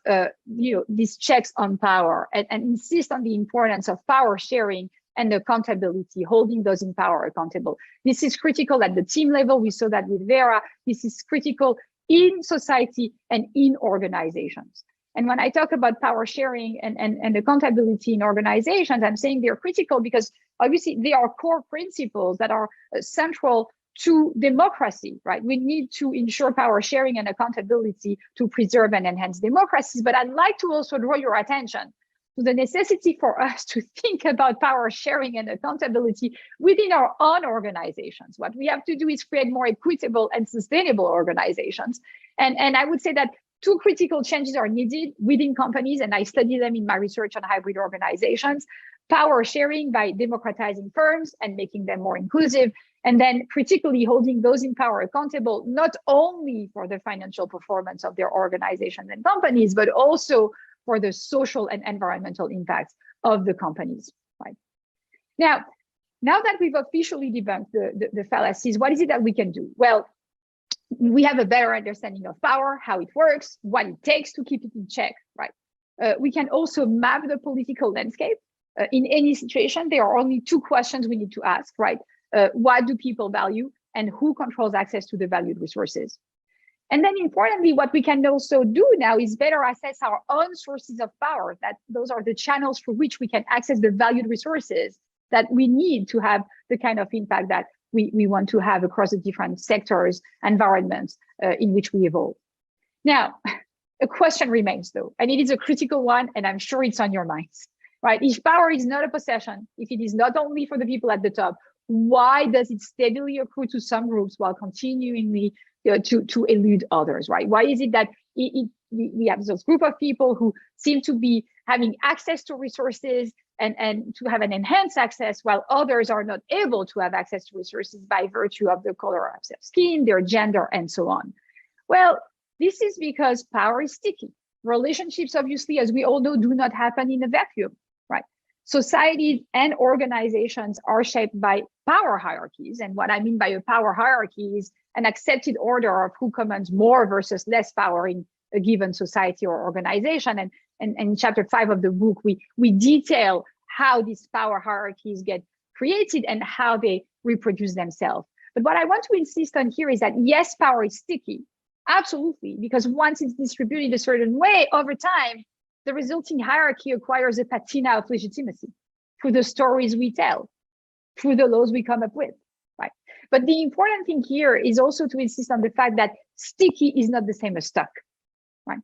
S3: these checks on power, and insist on the importance of power sharing and accountability, holding those in power accountable. This is critical at the team level. We saw that with Vera. This is critical in society and in organizations. And when I talk about power sharing and accountability in organizations, I'm saying they're critical because obviously they are core principles that are central to democracy, right? We need to ensure power sharing and accountability to preserve and enhance democracies. But I'd like to also draw your attention to the necessity for us to think about power sharing and accountability within our own organizations. What we have to do is create more equitable and sustainable organizations. And I would say that two critical changes are needed within companies, and I study them in my research on hybrid organizations. Power sharing by democratizing firms and making them more inclusive, and then critically holding those in power accountable, not only for the financial performance of their organizations and companies, but also for the social and environmental impacts of the companies, right? Now that we've officially debunked the fallacies, what is it that we can do? Well, we have a better understanding of power, how it works, what it takes to keep it in check, right? We can also map the political landscape. In any situation, there are only two questions we need to ask, right? What do people value, and who controls access to the valued resources? And then importantly, what we can also do now is better assess our own sources of power, that those are the channels through which we can access the valued resources that we need to have the kind of impact that we want to have across the different sectors, environments in which we evolve. Now, a question remains though, and it is a critical one, and I'm sure it's on your minds, right? If power is not a possession, if it is not only for the people at the top, why does it steadily accrue to some groups while continuingly to elude others, right? Why is it that we have this group of people who seem to be having access to resources and to have an enhanced access, while others are not able to have access to resources by virtue of the color of their skin, their gender, and so on? Well, this is because power is sticky. Relationships, obviously, as we all know, do not happen in a vacuum, right? Societies and organizations are shaped by power hierarchies. And what I mean by a power hierarchy is an accepted order of who commands more versus less power in a given society or organization. And in chapter 5 of the book, we detail how these power hierarchies get created and how they reproduce themselves. But what I want to insist on here is that yes, power is sticky, absolutely, because once it's distributed a certain way over time, the resulting hierarchy acquires a patina of legitimacy through the stories we tell, through the laws we come up with, right? But the important thing here is also to insist on the fact that sticky is not the same as stuck, right?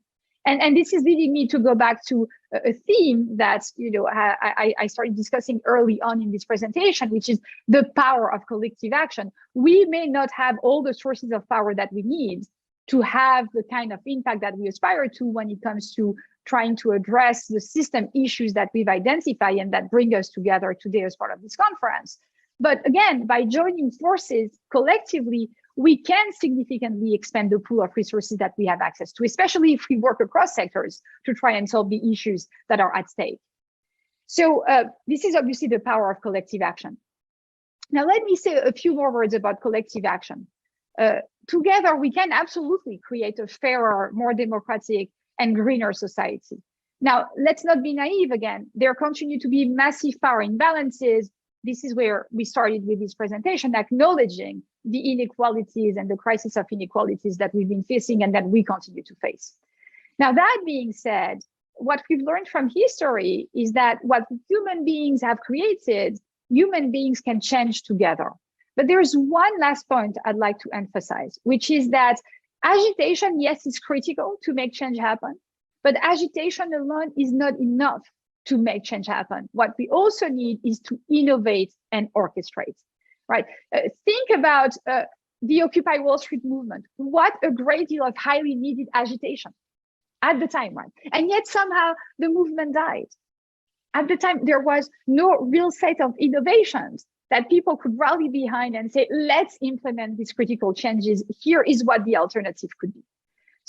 S3: And this is leading me to go back to a theme that I started discussing early on in this presentation, which is the power of collective action. We may not have all the sources of power that we need to have the kind of impact that we aspire to when it comes to trying to address the system issues that we've identified and that bring us together today as part of this conference. But again, by joining forces collectively, we can significantly expand the pool of resources that we have access to, especially if we work across sectors to try and solve the issues that are at stake. So this is obviously the power of collective action. Now, let me say a few more words about collective action. Together, we can absolutely create a fairer, more democratic, and greener society. Now, let's not be naive again. There continue to be massive power imbalances. This is where we started with this presentation, acknowledging the inequalities and the crisis of inequalities that we've been facing and that we continue to face. Now, that being said, what we've learned from history is that what human beings have created, human beings can change together. But there's one last point I'd like to emphasize, which is that agitation, yes, is critical to make change happen, but agitation alone is not enough to make change happen. What we also need is to innovate and orchestrate, right? Think about the Occupy Wall Street movement. What a great deal of highly needed agitation at the time, right? And yet somehow the movement died. At the time, there was no real set of innovations that people could rally behind and say, let's implement these critical changes. Here is what the alternative could be.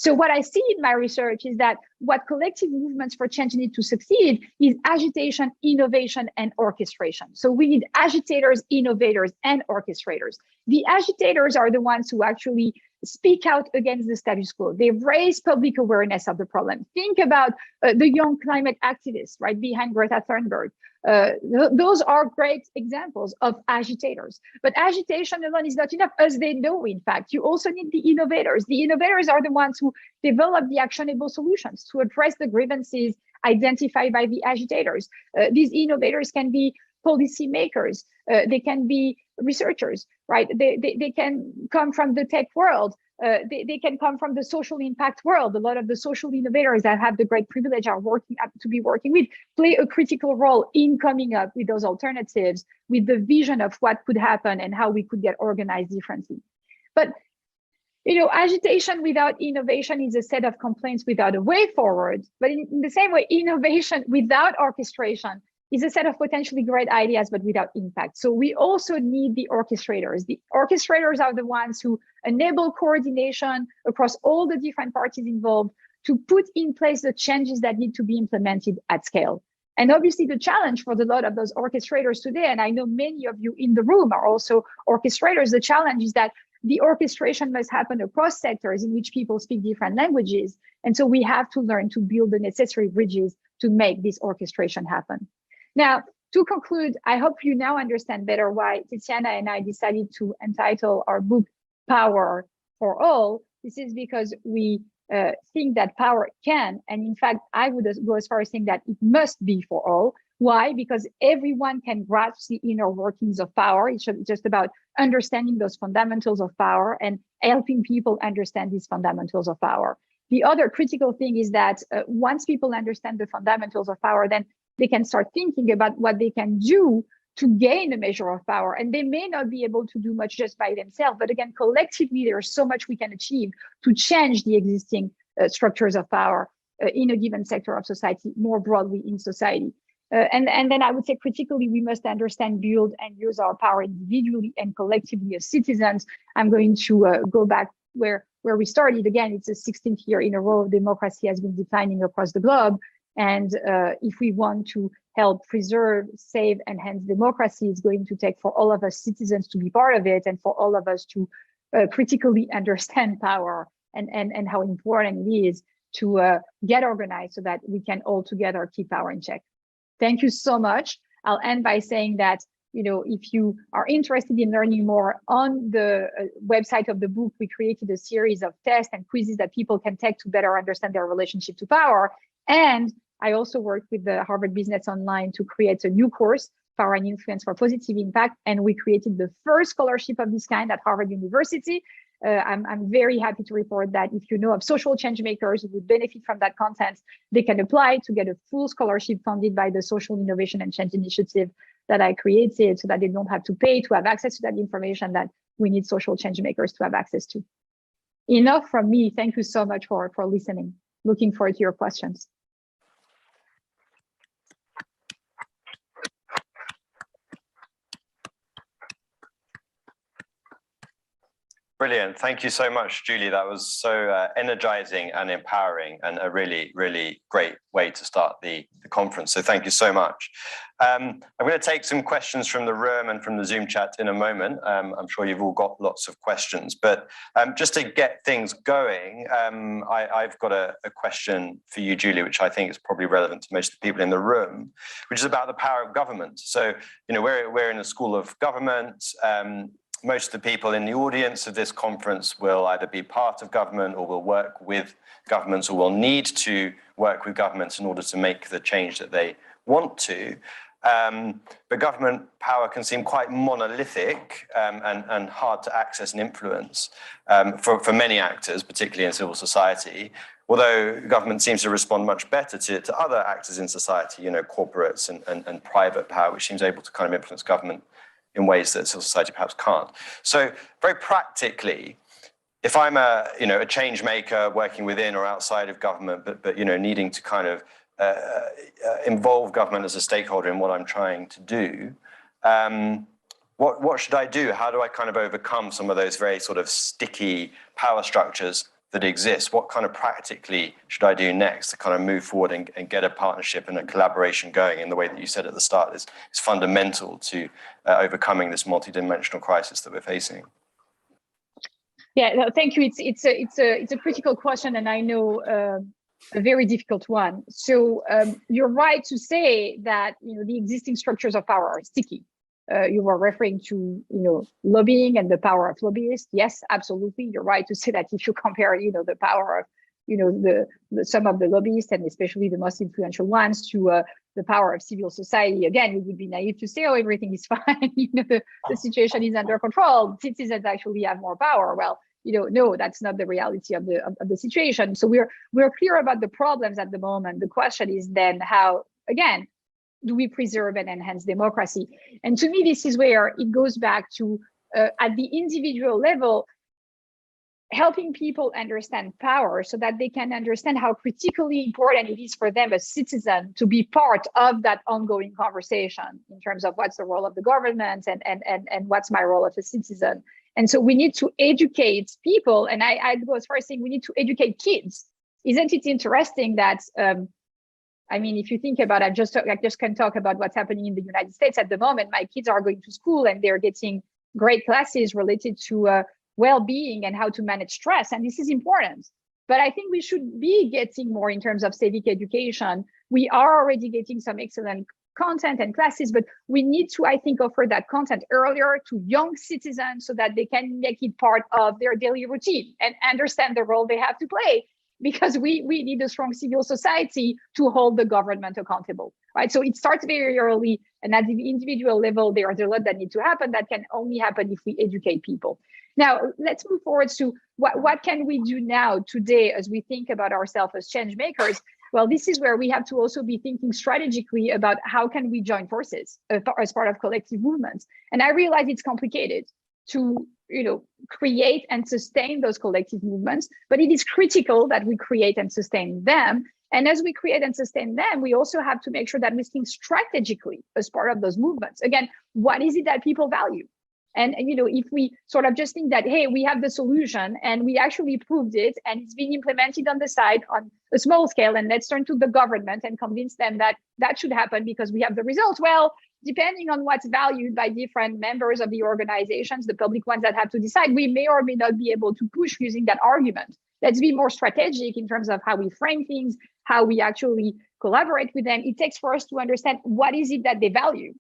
S3: So what I see in my research is that what collective movements for change need to succeed is agitation, innovation, and orchestration. So we need agitators, innovators, and orchestrators. The agitators are the ones who actually speak out against the status quo. They raise public awareness of the problem. Think about the young climate activists, right, behind Greta Thunberg. Those are great examples of agitators. But agitation alone is not enough, as they know, in fact. You also need the innovators. The innovators are the ones who develop the actionable solutions to address the grievances identified by the agitators. These innovators can be policymakers. They can be researchers, right? They can come from the tech world. They can come from the social impact world. A lot of the social innovators that have the great privilege are to be working with play a critical role in coming up with those alternatives, with the vision of what could happen and how we could get organized differently. But agitation without innovation is a set of complaints without a way forward. But in the same way, innovation without orchestration is a set of potentially great ideas, but without impact. So we also need the orchestrators. The orchestrators are the ones who enable coordination across all the different parties involved to put in place the changes that need to be implemented at scale. And obviously the challenge for a lot of those orchestrators today, and I know many of you in the room are also orchestrators, the challenge is that the orchestration must happen across sectors in which people speak different languages. And so we have to learn to build the necessary bridges to make this orchestration happen. Now, to conclude, I hope you now understand better why Tiziana and I decided to entitle our book Power for All. This is because we think that power can, and in fact, I would go as far as saying that it must be for all. Why? Because everyone can grasp the inner workings of power. It's just about understanding those fundamentals of power and helping people understand these fundamentals of power. The other critical thing is that once people understand the fundamentals of power, then they can start thinking about what they can do to gain a measure of power. And they may not be able to do much just by themselves, but again, collectively, there's so much we can achieve to change the existing structures of power in a given sector of society, more broadly in society. And then I would say critically, we must understand, build, and use our power individually and collectively as citizens. I'm going to go back where we started. Again, it's the 16th year in a row democracy has been declining across the globe. And if we want to help preserve, save, enhance democracy, it's going to take for all of us citizens to be part of it and for all of us to critically understand power and how important it is to get organized so that we can all together keep power in check. Thank you so much. I'll end by saying that, if you are interested in learning more, on the website of the book, we created a series of tests and quizzes that people can take to better understand their relationship to power. And I also worked with the Harvard Business Online to create a new course, Power and Influence for Positive Impact. And we created the first scholarship of this kind at Harvard University. I'm very happy to report that if you know of social change makers who would benefit from that content, they can apply to get a full scholarship funded by the Social Innovation and Change Initiative that I created, so that they don't have to pay to have access to that information that we need social change makers to have access to. Enough from me. Thank you so much for listening. Looking forward to your questions.
S1: Brilliant. Thank you so much, Julie. That was so energizing and empowering, and a really, really great way to start the conference. So thank you so much. I'm going to take some questions from the room and from the Zoom chat in a moment. I'm sure you've all got lots of questions, but just to get things going, I've got a question for you, Julie, which I think is probably relevant to most of the people in the room, which is about the power of government. So, we're in a school of government. Most of the people in the audience of this conference will either be part of government or will work with governments or will need to work with governments in order to make the change that they want to. But government power can seem quite monolithic and hard to access and influence for many actors, particularly in civil society, although government seems to respond much better to other actors in society, corporates and private power, which seems able to kind of influence government in ways that civil society perhaps can't. So very practically, if I'm a change maker working within or outside of government, but needing to kind of involve government as a stakeholder in what I'm trying to do, what should I do? How do I kind of overcome some of those very sort of sticky power structures that exists. What kind of practically should I do next to kind of move forward and get a partnership and a collaboration going in the way that you said at the start is fundamental to overcoming this multidimensional crisis that we're facing?
S3: Yeah, no, thank you. It's a critical question, and I know a very difficult one. So you're right to say that the existing structures of power are sticky. You were referring to lobbying and the power of lobbyists. Yes, absolutely. You're right to say that if you compare the power of some of the lobbyists, and especially the most influential ones, to the power of civil society, again, it would be naive to say, oh, everything is fine. The situation is under control. Citizens actually have more power. Well, no, that's not the reality of the situation. So we're clear about the problems at the moment. The question is then how, again, do we preserve and enhance democracy? And to me, this is where it goes back to, at the individual level, helping people understand power so that they can understand how critically important it is for them as citizens to be part of that ongoing conversation in terms of what's the role of the government and what's my role as a citizen. And so we need to educate people. And I'd go as far as saying we need to educate kids. Isn't it interesting that, if you think about it, I just can talk about what's happening in the United States at the moment. My kids are going to school and they're getting great classes related to well-being and how to manage stress. And this is important. But I think we should be getting more in terms of civic education. We are already getting some excellent content and classes, but we need to, I think, offer that content earlier to young citizens so that they can make it part of their daily routine and understand the role they have to play. Because we need a strong civil society to hold the government accountable, right? So it starts very early, and at the individual level, there's a lot that needs to happen. That can only happen if we educate people. Now, let's move forward to what can we do now today as we think about ourselves as change makers. Well, this is where we have to also be thinking strategically about how can we join forces as part of collective movements. And I realize it's complicated to create and sustain those collective movements, but it is critical that we create and sustain them. And as we create and sustain them, we also have to make sure that we think strategically as part of those movements. Again, what is it that people value? And if we sort of just think that, hey, we have the solution and we actually proved it and it's being implemented on the side on a small scale, and let's turn to the government and convince them that that should happen because we have the results. Well, depending on what's valued by different members of the organizations, the public ones that have to decide, we may or may not be able to push using that argument. Let's be more strategic in terms of how we frame things, how we actually collaborate with them. It takes for us to understand what is it that they value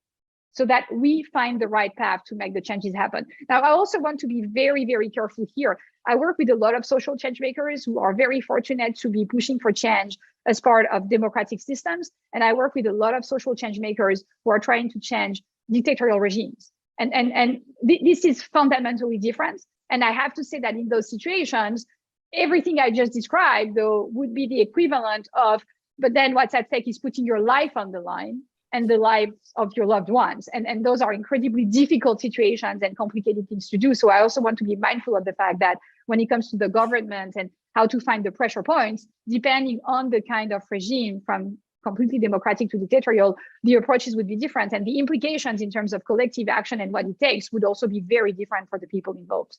S3: so that we find the right path to make the changes happen. Now, I also want to be very, very careful here. I work with a lot of social change makers who are very fortunate to be pushing for change as part of democratic systems. And I work with a lot of social change makers who are trying to change dictatorial regimes. And this is fundamentally different. And I have to say that in those situations, everything I just described, though, would be the equivalent of, but then what's at stake is putting your life on the line and the lives of your loved ones. And those are incredibly difficult situations and complicated things to do. So I also want to be mindful of the fact that when it comes to the government and how to find the pressure points, depending on the kind of regime, from completely democratic to dictatorial, the approaches would be different. And the implications in terms of collective action and what it takes would also be very different for the people involved.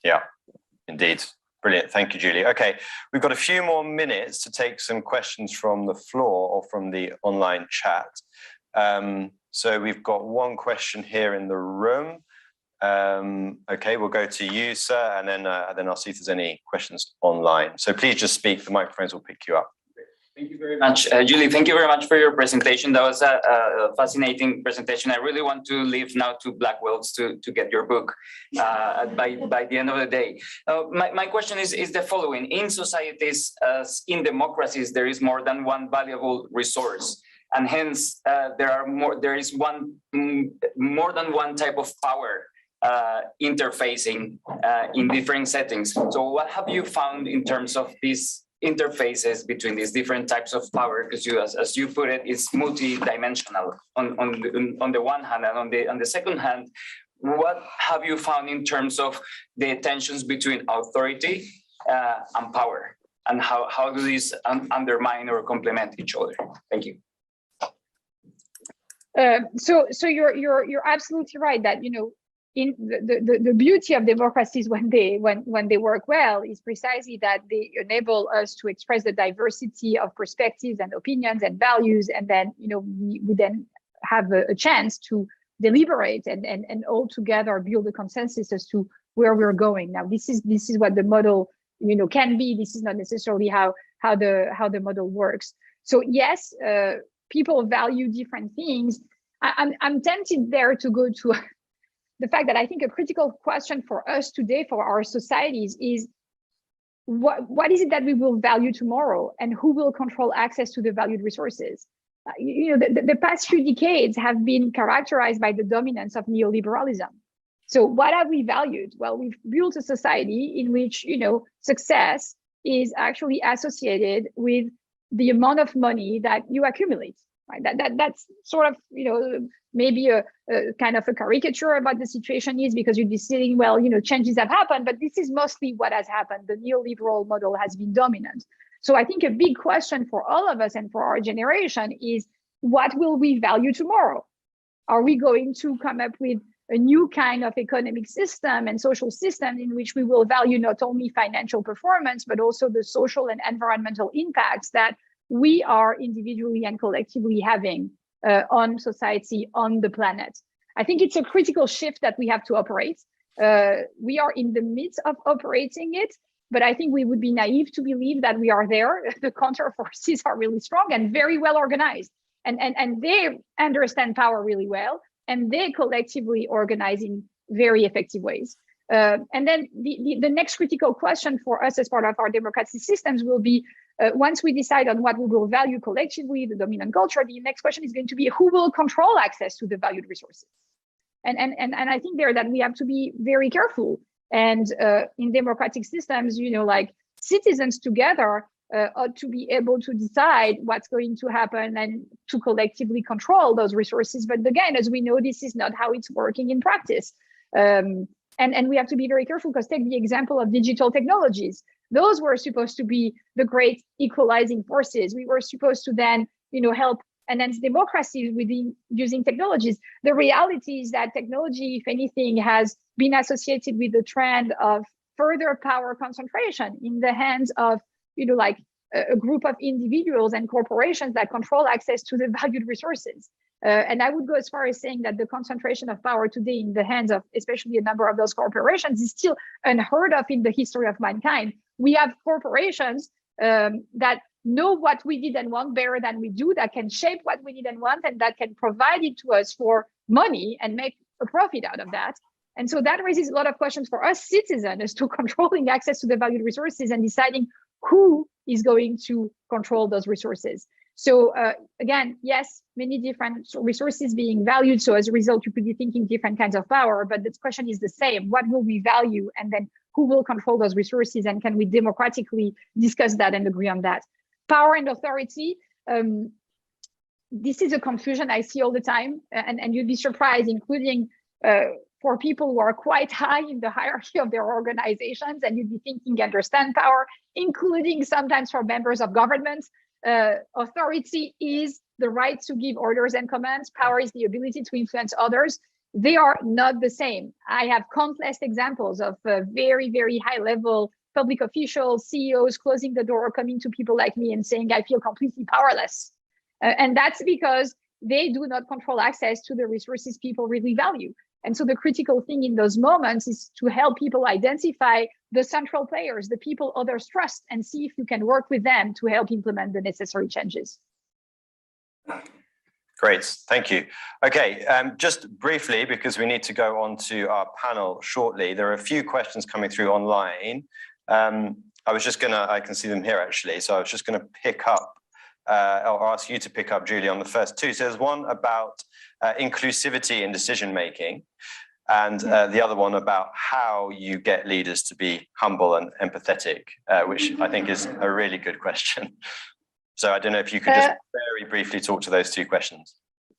S3: Yeah,
S1: indeed. Brilliant. Thank you, Julie. Okay, we've got a few more minutes to take some questions from the floor or from the online chat. So we've got one question here in the room. Okay, we'll go to you, sir, and then I'll see if there's any questions online. So please just speak. The microphones will pick you up.
S4: Thank you very much. Julie, thank you very much for your presentation. That was a fascinating presentation. I really want to leave now to Blackwells to get your book by the end of the day. My question is the following. In societies, as in democracies, there is more than one valuable resource. And hence, there is more than one type of power interfacing in different settings. So what have you found in terms of these interfaces between these different types of power? Because as you put it, it's multi-dimensional on the one hand, and on the second hand, what have you found in terms of the tensions between authority and power, and how do these undermine or complement each other? Thank you.
S3: So you're absolutely right that the beauty of democracies when they work well is precisely that they enable us to express the diversity of perspectives and opinions and values, and then we then have a chance to deliberate and all together build a consensus as to where we're going. Now, this is what the model can be. This is not necessarily how the model works. So yes, people value different things. I'm tempted there to go to the fact that I think a critical question for us today, for our societies, is what is it that we will value tomorrow, and who will control access to the valued resources? The past few decades have been characterized by the dominance of neoliberalism. So what have we valued? Well, we've built a society in which success is actually associated with the amount of money that you accumulate. Right? That's sort of maybe a kind of a caricature about the situation is, because you'd be saying, well, changes have happened, but this is mostly what has happened. The neoliberal model has been dominant. So I think a big question for all of us and for our generation is, what will we value tomorrow? Are we going to come up with a new kind of economic system and social system in which we will value not only financial performance, but also the social and environmental impacts that we are individually and collectively having on society, on the planet? I think it's a critical shift that we have to operate. We are in the midst of operating it, but I think we would be naive to believe that we are there. The counter forces are really strong and very well organized, and they understand power really well, and they collectively organize in very effective ways. And then the next critical question for us as part of our democratic systems will be, once we decide on what we will value collectively, the dominant culture, the next question is going to be, who will control access to the valued resources? And I think there that we have to be very careful. And in democratic systems, like citizens together ought to be able to decide what's going to happen and to collectively control those resources. But again, as we know, this is not how it's working in practice. And we have to be very careful, because take the example of digital technologies. Those were supposed to be the great equalizing forces. We were supposed to then, help enhance democracy within using technologies. The reality is that technology, if anything, has been associated with the trend of further power concentration in the hands of, like a group of individuals and corporations that control access to the valued resources. And I would go as far as saying that the concentration of power today in the hands of especially a number of those corporations is still unheard of in the history of mankind. We have corporations that know what we need and want better than we do, that can shape what we need and want, and that can provide it to us for money and make a profit out of that. And so that raises a lot of questions for us citizens as to controlling access to the valued resources and deciding who is going to control those resources. So again, yes, many different resources being valued. So as a result, you could be thinking different kinds of power, but the question is the same. What will we value? And then who will control those resources? And can we democratically discuss that and agree on that? Power and authority. This is a confusion I see all the time. And you'd be surprised, including for people who are quite high in the hierarchy of their organizations, and you'd be thinking understand power, including sometimes for members of governments. Authority is the right to give orders and commands. Power is the ability to influence others. They are not the same. I have countless examples of very, very high level public officials, CEOs closing the door, coming to people like me and saying, I feel completely powerless. And that's because they do not control access to the resources people really value. And so the critical thing in those moments is to help people identify the central players, the people others trust, and see if you can work with them to help implement the necessary changes.
S1: Great, thank you. Okay, just briefly, because we need to go on to our panel shortly, there are a few questions coming through online. I can see them here actually, so I was just gonna pick up, or ask you to pick up, Julie, on the first two. So there's one about inclusivity in decision making, and the other one about how you get leaders to be humble and empathetic, which I think is a really good question. So I don't know if you could just very briefly talk to those two questions.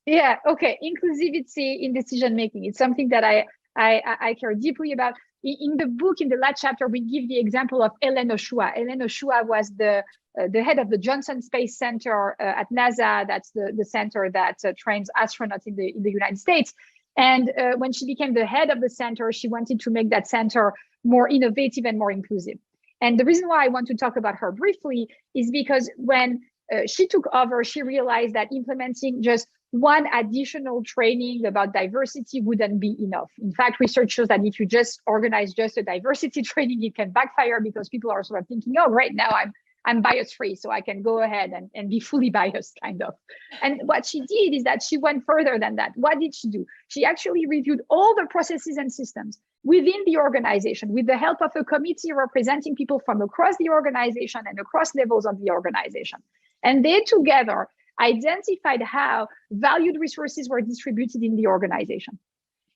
S3: Yeah, okay. Inclusivity in decision making. It's something that I care deeply about. In the book, in the last chapter, we give the example of Ellen Oshua. Ellen Oshua was the head of the Johnson Space Center at NASA. That's the center that trains astronauts in the United States. And when she became the head of the center, she wanted to make that center more innovative and more inclusive. And the reason why I want to talk about her briefly is because when she took over, she realized that implementing just one additional training about diversity wouldn't be enough. In fact, research shows that if you just organize just a diversity training, it can backfire because people are sort of thinking, oh, right now I'm bias free, so I can go ahead and be fully biased, kind of. And what she did is that she went further than that. What did she do? She actually reviewed all the processes and systems within the organization with the help of a committee representing people from across the organization and across levels of the organization. And they together identified how valued resources were distributed in the organization.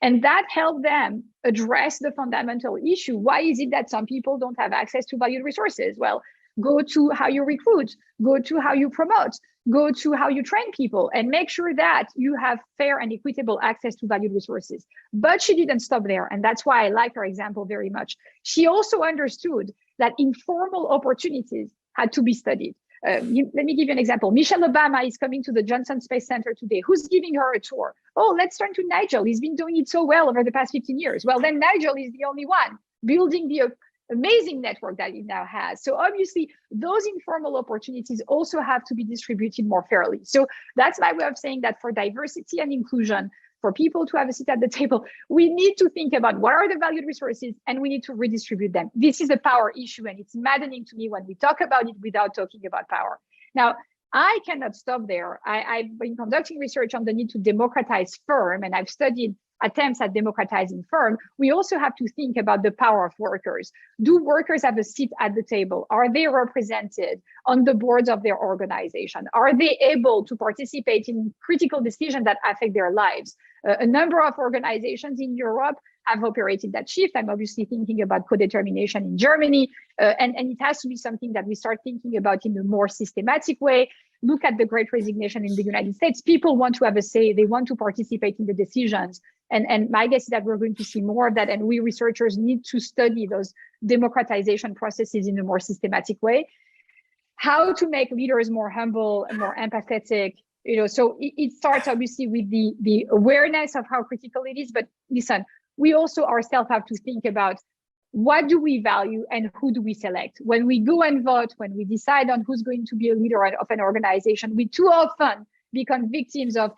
S3: And that helped them address the fundamental issue. Why is it that some people don't have access to valued resources? Well, go to how you recruit, go to how you promote, go to how you train people, and make sure that you have fair and equitable access to valued resources. But she didn't stop there. And that's why I like her example very much. She also understood that informal opportunities had to be studied. Let me give you an example. Michelle Obama is coming to the Johnson Space Center today. Who's giving her a tour? Oh, let's turn to Nigel. He's been doing it so well over the past 15 years. Well, then Nigel is the only one building the amazing network that it now has. So obviously, those informal opportunities also have to be distributed more fairly. So that's my way of saying that for diversity and inclusion, for people to have a seat at the table, we need to think about what are the valued resources and we need to redistribute them. This is a power issue, and it's maddening to me when we talk about it without talking about power. Now, I cannot stop there. I've been conducting research on the need to democratize firm, and I've studied attempts at democratizing firm. We also have to think about the power of workers. Do workers have a seat at the table? Are they represented on the boards of their organization? Are they able to participate in critical decisions that affect their lives? A number of organizations in Europe have operated that shift. I'm obviously thinking about co-determination in Germany, and it has to be something that we start thinking about in a more systematic way. Look at the Great Resignation in the United States. People want to have a say. They want to participate in the decisions. And my guess is that we're going to see more of that. And we researchers need to study those democratization processes in a more systematic way. How to make leaders more humble and more empathetic. So it starts obviously with the awareness of how critical it is. But listen, we also ourselves have to think about what do we value and who do we select? When we go and vote, when we decide on who's going to be a leader of an organization, we too often become victims of,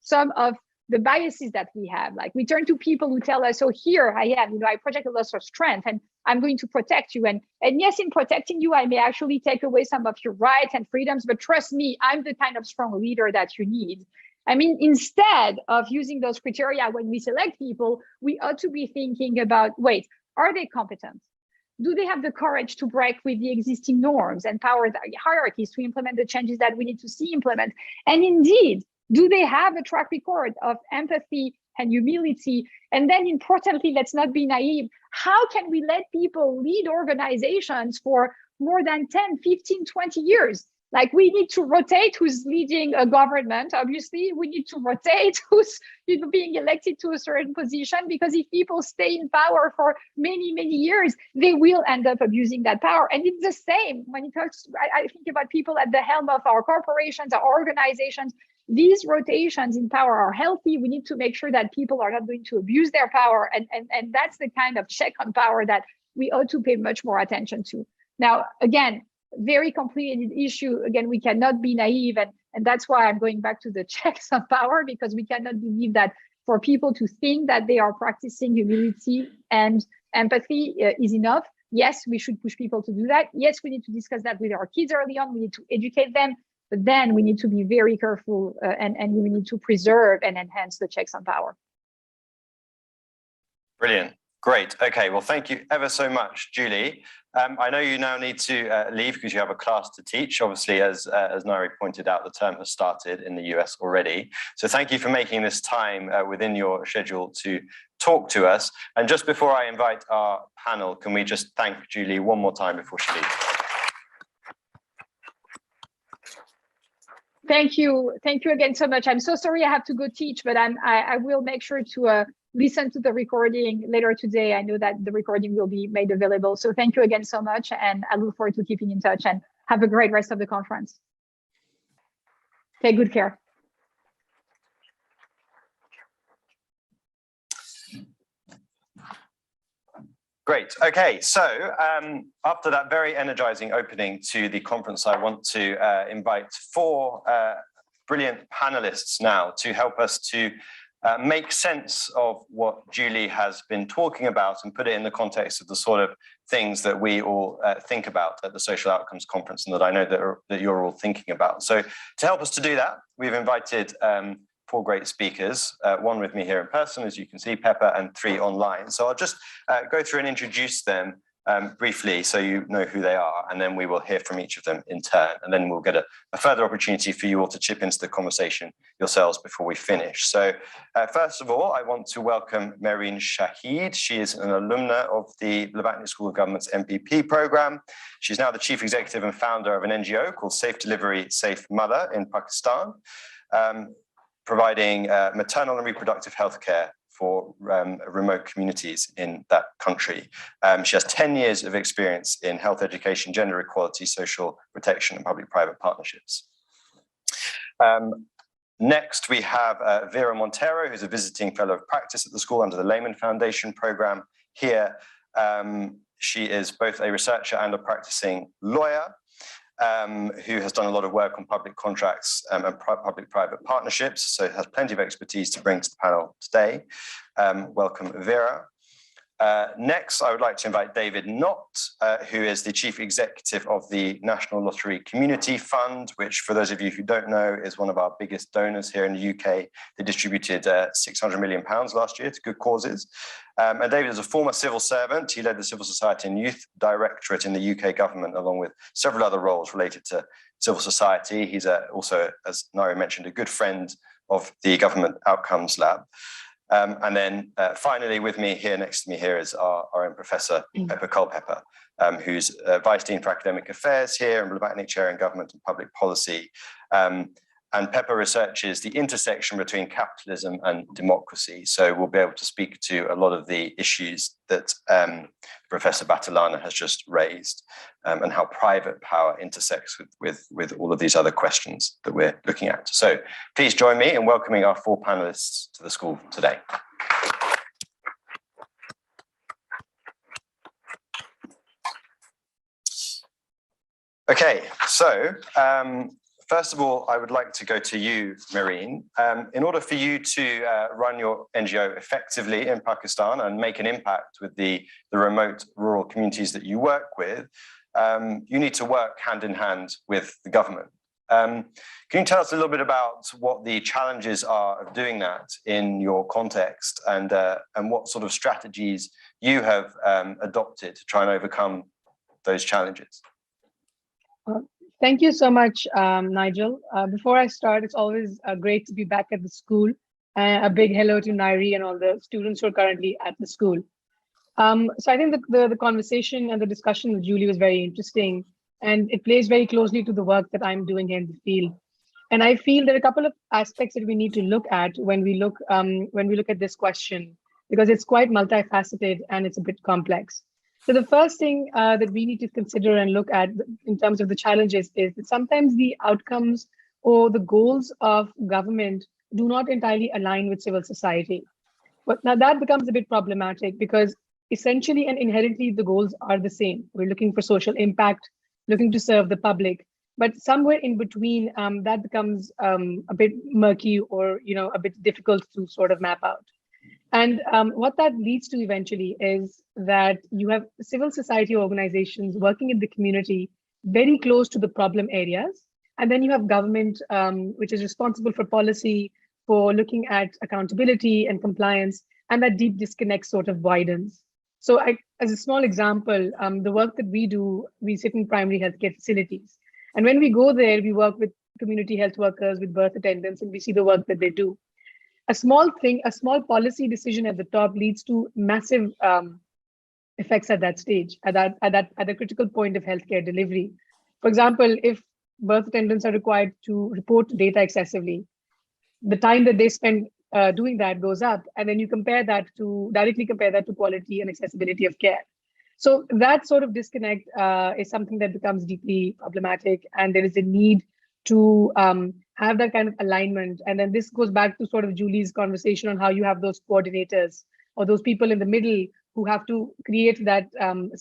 S3: some of the biases that we have. Like we turn to people who tell us, oh, here I am, I project a lot of strength and I'm going to protect you. And yes, in protecting you, I may actually take away some of your rights and freedoms, but trust me, I'm the kind of strong leader that you need. I mean, instead of using those criteria when we select people, we ought to be thinking about, wait, are they competent? Do they have the courage to break with the existing norms and power hierarchies to implement the changes that we need to see implement? And indeed, do they have a track record of empathy and humility? And then importantly, let's not be naive. How can we let people lead organizations for more than 10, 15, 20 years? Like we need to rotate who's leading a government. Obviously, we need to rotate who's being elected to a certain position, because if people stay in power for many, many years, they will end up abusing that power. And it's the same when it comes, I think about people at the helm of our corporations, our organizations. These rotations in power are healthy. We need to make sure that people are not going to abuse their power. And that's the kind of check on power that we ought to pay much more attention to. Now, again, very complicated issue. Again, we cannot be naive. And that's why I'm going back to the checks on power, because we cannot believe that for people to think that they are practicing humility and empathy is enough. Yes, we should push people to do that. Yes, we need to discuss that with our kids early on. We need to educate them. But then we need to be very careful and we need to preserve and enhance the checks on power.
S1: Brilliant. Great. Okay. Well, thank you ever so much, Julie. I know you now need to leave because you have a class to teach. Obviously, as Nari pointed out, the term has started in the US already. So thank you for making this time within your schedule to talk to us. And just before I invite our panel, can we just thank Julie one more time before she leaves?
S3: Thank you again so much. I'm so sorry I have to go teach, but I will make sure to listen to the recording later today. I know that the recording will be made available. So thank you again so much, and I look forward to keeping in touch, and have a great rest of the conference. Take good care.
S1: Great. Okay, so after that very energizing opening to the conference, I want to invite four brilliant panelists now to help us to make sense of what Julie has been talking about and put it in the context of the sort of things that we all think about at the Social Outcomes Conference, and that I know that you're all thinking about. So to help us to do that, we've invited four great speakers, one with me here in person, as you can see, Pepper, and three online. So I'll just go through and introduce them briefly so you know who they are, and then we will hear from each of them in turn, and then we'll get a further opportunity for you all to chip into the conversation yourselves before we finish. So first of all, I want to welcome Mehreen Shahid. She is an alumna of the Blavatnik School of Government's MPP program. She's now the chief executive and founder of an NGO called Safe Delivery, Safe Mother in Pakistan, providing maternal and reproductive healthcare for remote communities in that country. She has 10 years of experience in health education, gender equality, social protection, and public-private partnerships. Next, we have Vera Montero, who's a visiting fellow of practice at the school under the Lehman Foundation program. Here, she is both a researcher and a practicing lawyer, who has done a lot of work on public contracts and public-private partnerships, so has plenty of expertise to bring to the panel today. Welcome, Vera. Next, I would like to invite David Knott, who is the Chief Executive of the National Lottery Community Fund, which, for those of you who don't know, is one of our biggest donors here in the UK. They distributed £600 million last year to good causes. And David is a former civil servant. He led the Civil Society and Youth Directorate in the UK government, along with several other roles related to civil society. He's also, as Nari mentioned, a good friend of the Government Outcomes Lab. And then finally with me here, next to me here is our own Professor Pepper Culpepper, who's Vice Dean for Academic Affairs here and Blavatnik Chair in Government and Public Policy. And Pepper researches the intersection between capitalism and democracy. So we'll be able to speak to a lot of the issues that Professor Batalana has just raised, and how private power intersects with all of these other questions that we're looking at. So please join me in welcoming our four panelists to the school today. Okay, so first of all, I would like to go to you, Mehreen. In order for you to run your NGO effectively in Pakistan and make an impact with the remote rural communities that you work with, you need to work hand in hand with the government. Can you tell us a little bit about what the challenges are of doing that in your context, and what sort of strategies you have adopted to try and overcome those challenges?
S5: Thank you so much, Nigel. Before I start, it's always great to be back at the school. A big hello to Nairi and all the students who are currently at the school. So I think the conversation and the discussion with Julie was very interesting, and it plays very closely to the work that I'm doing here in the field. And I feel there are a couple of aspects that we need to look at when we look at this question, because it's quite multifaceted and it's a bit complex. So the first thing that we need to consider and look at in terms of the challenges is that sometimes the outcomes or the goals of government do not entirely align with civil society. But now that becomes a bit problematic, because essentially and inherently the goals are the same. We're looking for social impact, looking to serve the public, but somewhere in between that becomes a bit murky, or a bit difficult to sort of map out. And what that leads to eventually is that you have civil society organizations working in the community very close to the problem areas. And then you have government, which is responsible for policy, for looking at accountability and compliance, and that deep disconnect sort of widens. So as a small example, the work that we do, we sit in primary healthcare facilities. And when we go there, we work with community health workers, with birth attendants, and we see the work that they do. A small policy decision at the top leads to massive effects at that stage, at the critical point of healthcare delivery. For example, if birth attendants are required to report data excessively, the time that they spend doing that goes up, and then you directly compare that to quality and accessibility of care. So that sort of disconnect is something that becomes deeply problematic, and there is a need to have that kind of alignment. And then this goes back to sort of Julie's conversation on how you have those coordinators or those people in the middle who have to create that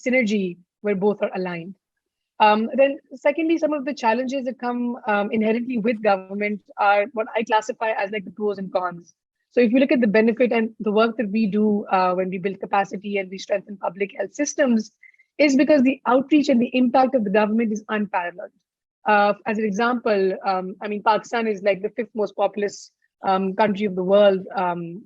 S5: synergy where both are aligned. Then secondly, some of the challenges that come inherently with government are what I classify as like the pros and cons. So if you look at the benefit and the work that we do when we build capacity and we strengthen public health systems, is because the outreach and the impact of the government is unparalleled. As an example, I mean, Pakistan is like the 5th most populous country of the world,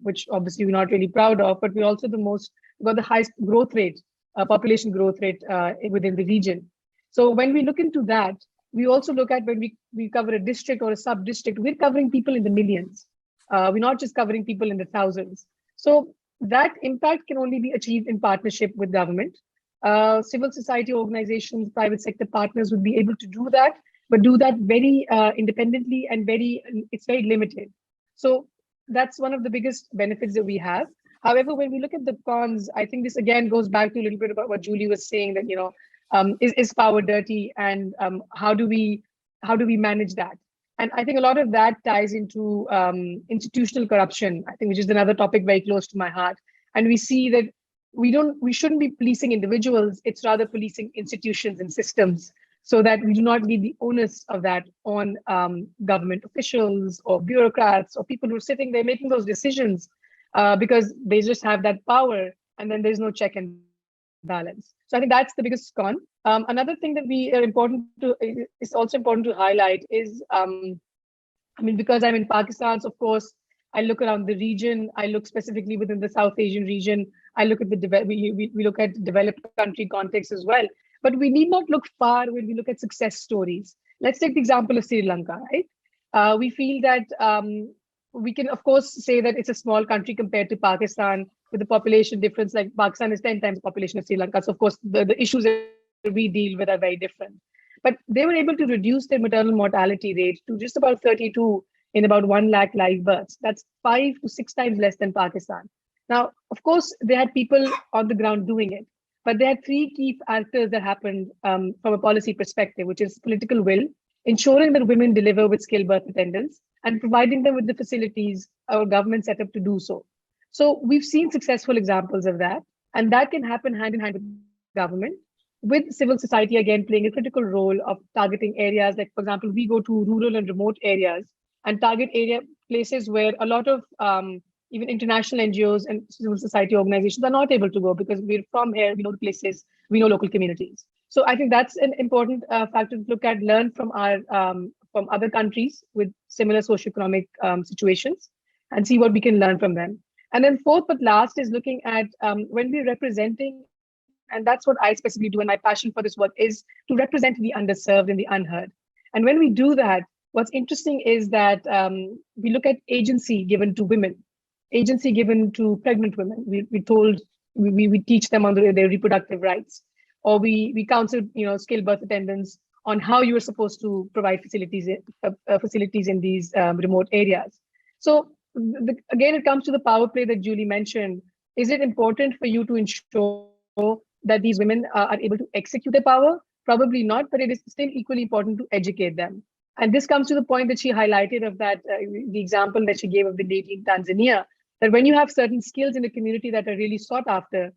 S5: which obviously we're not really proud of, but we're also we've got the highest growth rate, population growth rate within the region. So when we look into that, we also look at when we cover a district or a sub-district, we're covering people in the millions. We're not just covering people in the thousands. So that impact can only be achieved in partnership with government. Civil society organizations, private sector partners would be able to do that, but do that very independently and it's very limited. So that's one of the biggest benefits that we have. However, when we look at the cons, I think this again goes back to a little bit about what Julie was saying, that, you know, is power dirty, and how do we manage that? And I think a lot of that ties into institutional corruption, I think, which is another topic very close to my heart. And we see that we shouldn't be policing individuals, it's rather policing institutions and systems, so that we do not leave the onus of that on government officials or bureaucrats or people who are sitting there making those decisions because they just have that power, and then there's no check and balance. So I think that's the biggest con. Another thing that is also important to highlight is, I mean, because I'm in Pakistan, so of course, I look around the region. I look specifically within the South Asian region. I look at we look at developed country context as well. But we need not look far when we look at success stories. Let's take the example of Sri Lanka, right? We feel that we can, of course, say that it's a small country compared to Pakistan, with the population difference, like Pakistan is 10 times the population of Sri Lanka. So of course, the issues that we deal with are very different. But they were able to reduce their maternal mortality rate to just about 32 in about 1 lakh live births. That's 5 to 6 times less than Pakistan. Now, of course, they had people on the ground doing it, but they had 3 key factors that happened from a policy perspective, which is political will, ensuring that women deliver with skilled birth attendants, and providing them with the facilities our government set up to do so. So we've seen successful examples of that, and that can happen hand in hand with government, with civil society again playing a critical role of targeting areas. Like, for example, we go to rural and remote areas and target places where a lot of even international NGOs and civil society organizations are not able to go, because we're from here, we know the places, we know local communities. So I think that's an important factor to look at, learn from from other countries with similar socioeconomic situations, and see what we can learn from them. And then fourth but last is looking at when we're representing, and that's what I specifically do, and my passion for this work is to represent the underserved and the unheard. And when we do that, what's interesting is that we look at agency given to women, agency given to pregnant women. We teach them on their reproductive rights, or we counsel skilled birth attendants on how you are supposed to provide facilities in these remote areas. So again, it comes to the power play that Julie mentioned. Is it important for you to ensure that these women are able to execute their power? Probably not, but it is still equally important to educate them. And this comes to the point that she highlighted of that, the example that she gave of the lady in Tanzania, that when you have certain skills in the community that are really sought after,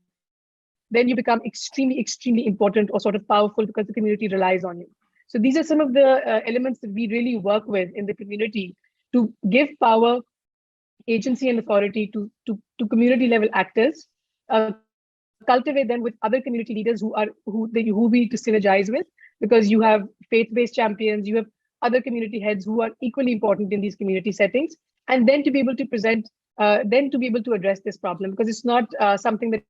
S5: then you become extremely, extremely important or sort of powerful because the community relies on you. So these are some of the elements that we really work with in the community to give power, agency and authority to community level actors, cultivate them with other community leaders who we need to synergize with, because you have faith-based champions, you have other community heads who are equally important in these community settings, and then to be able to present, then to be able to address this problem, because it's not something that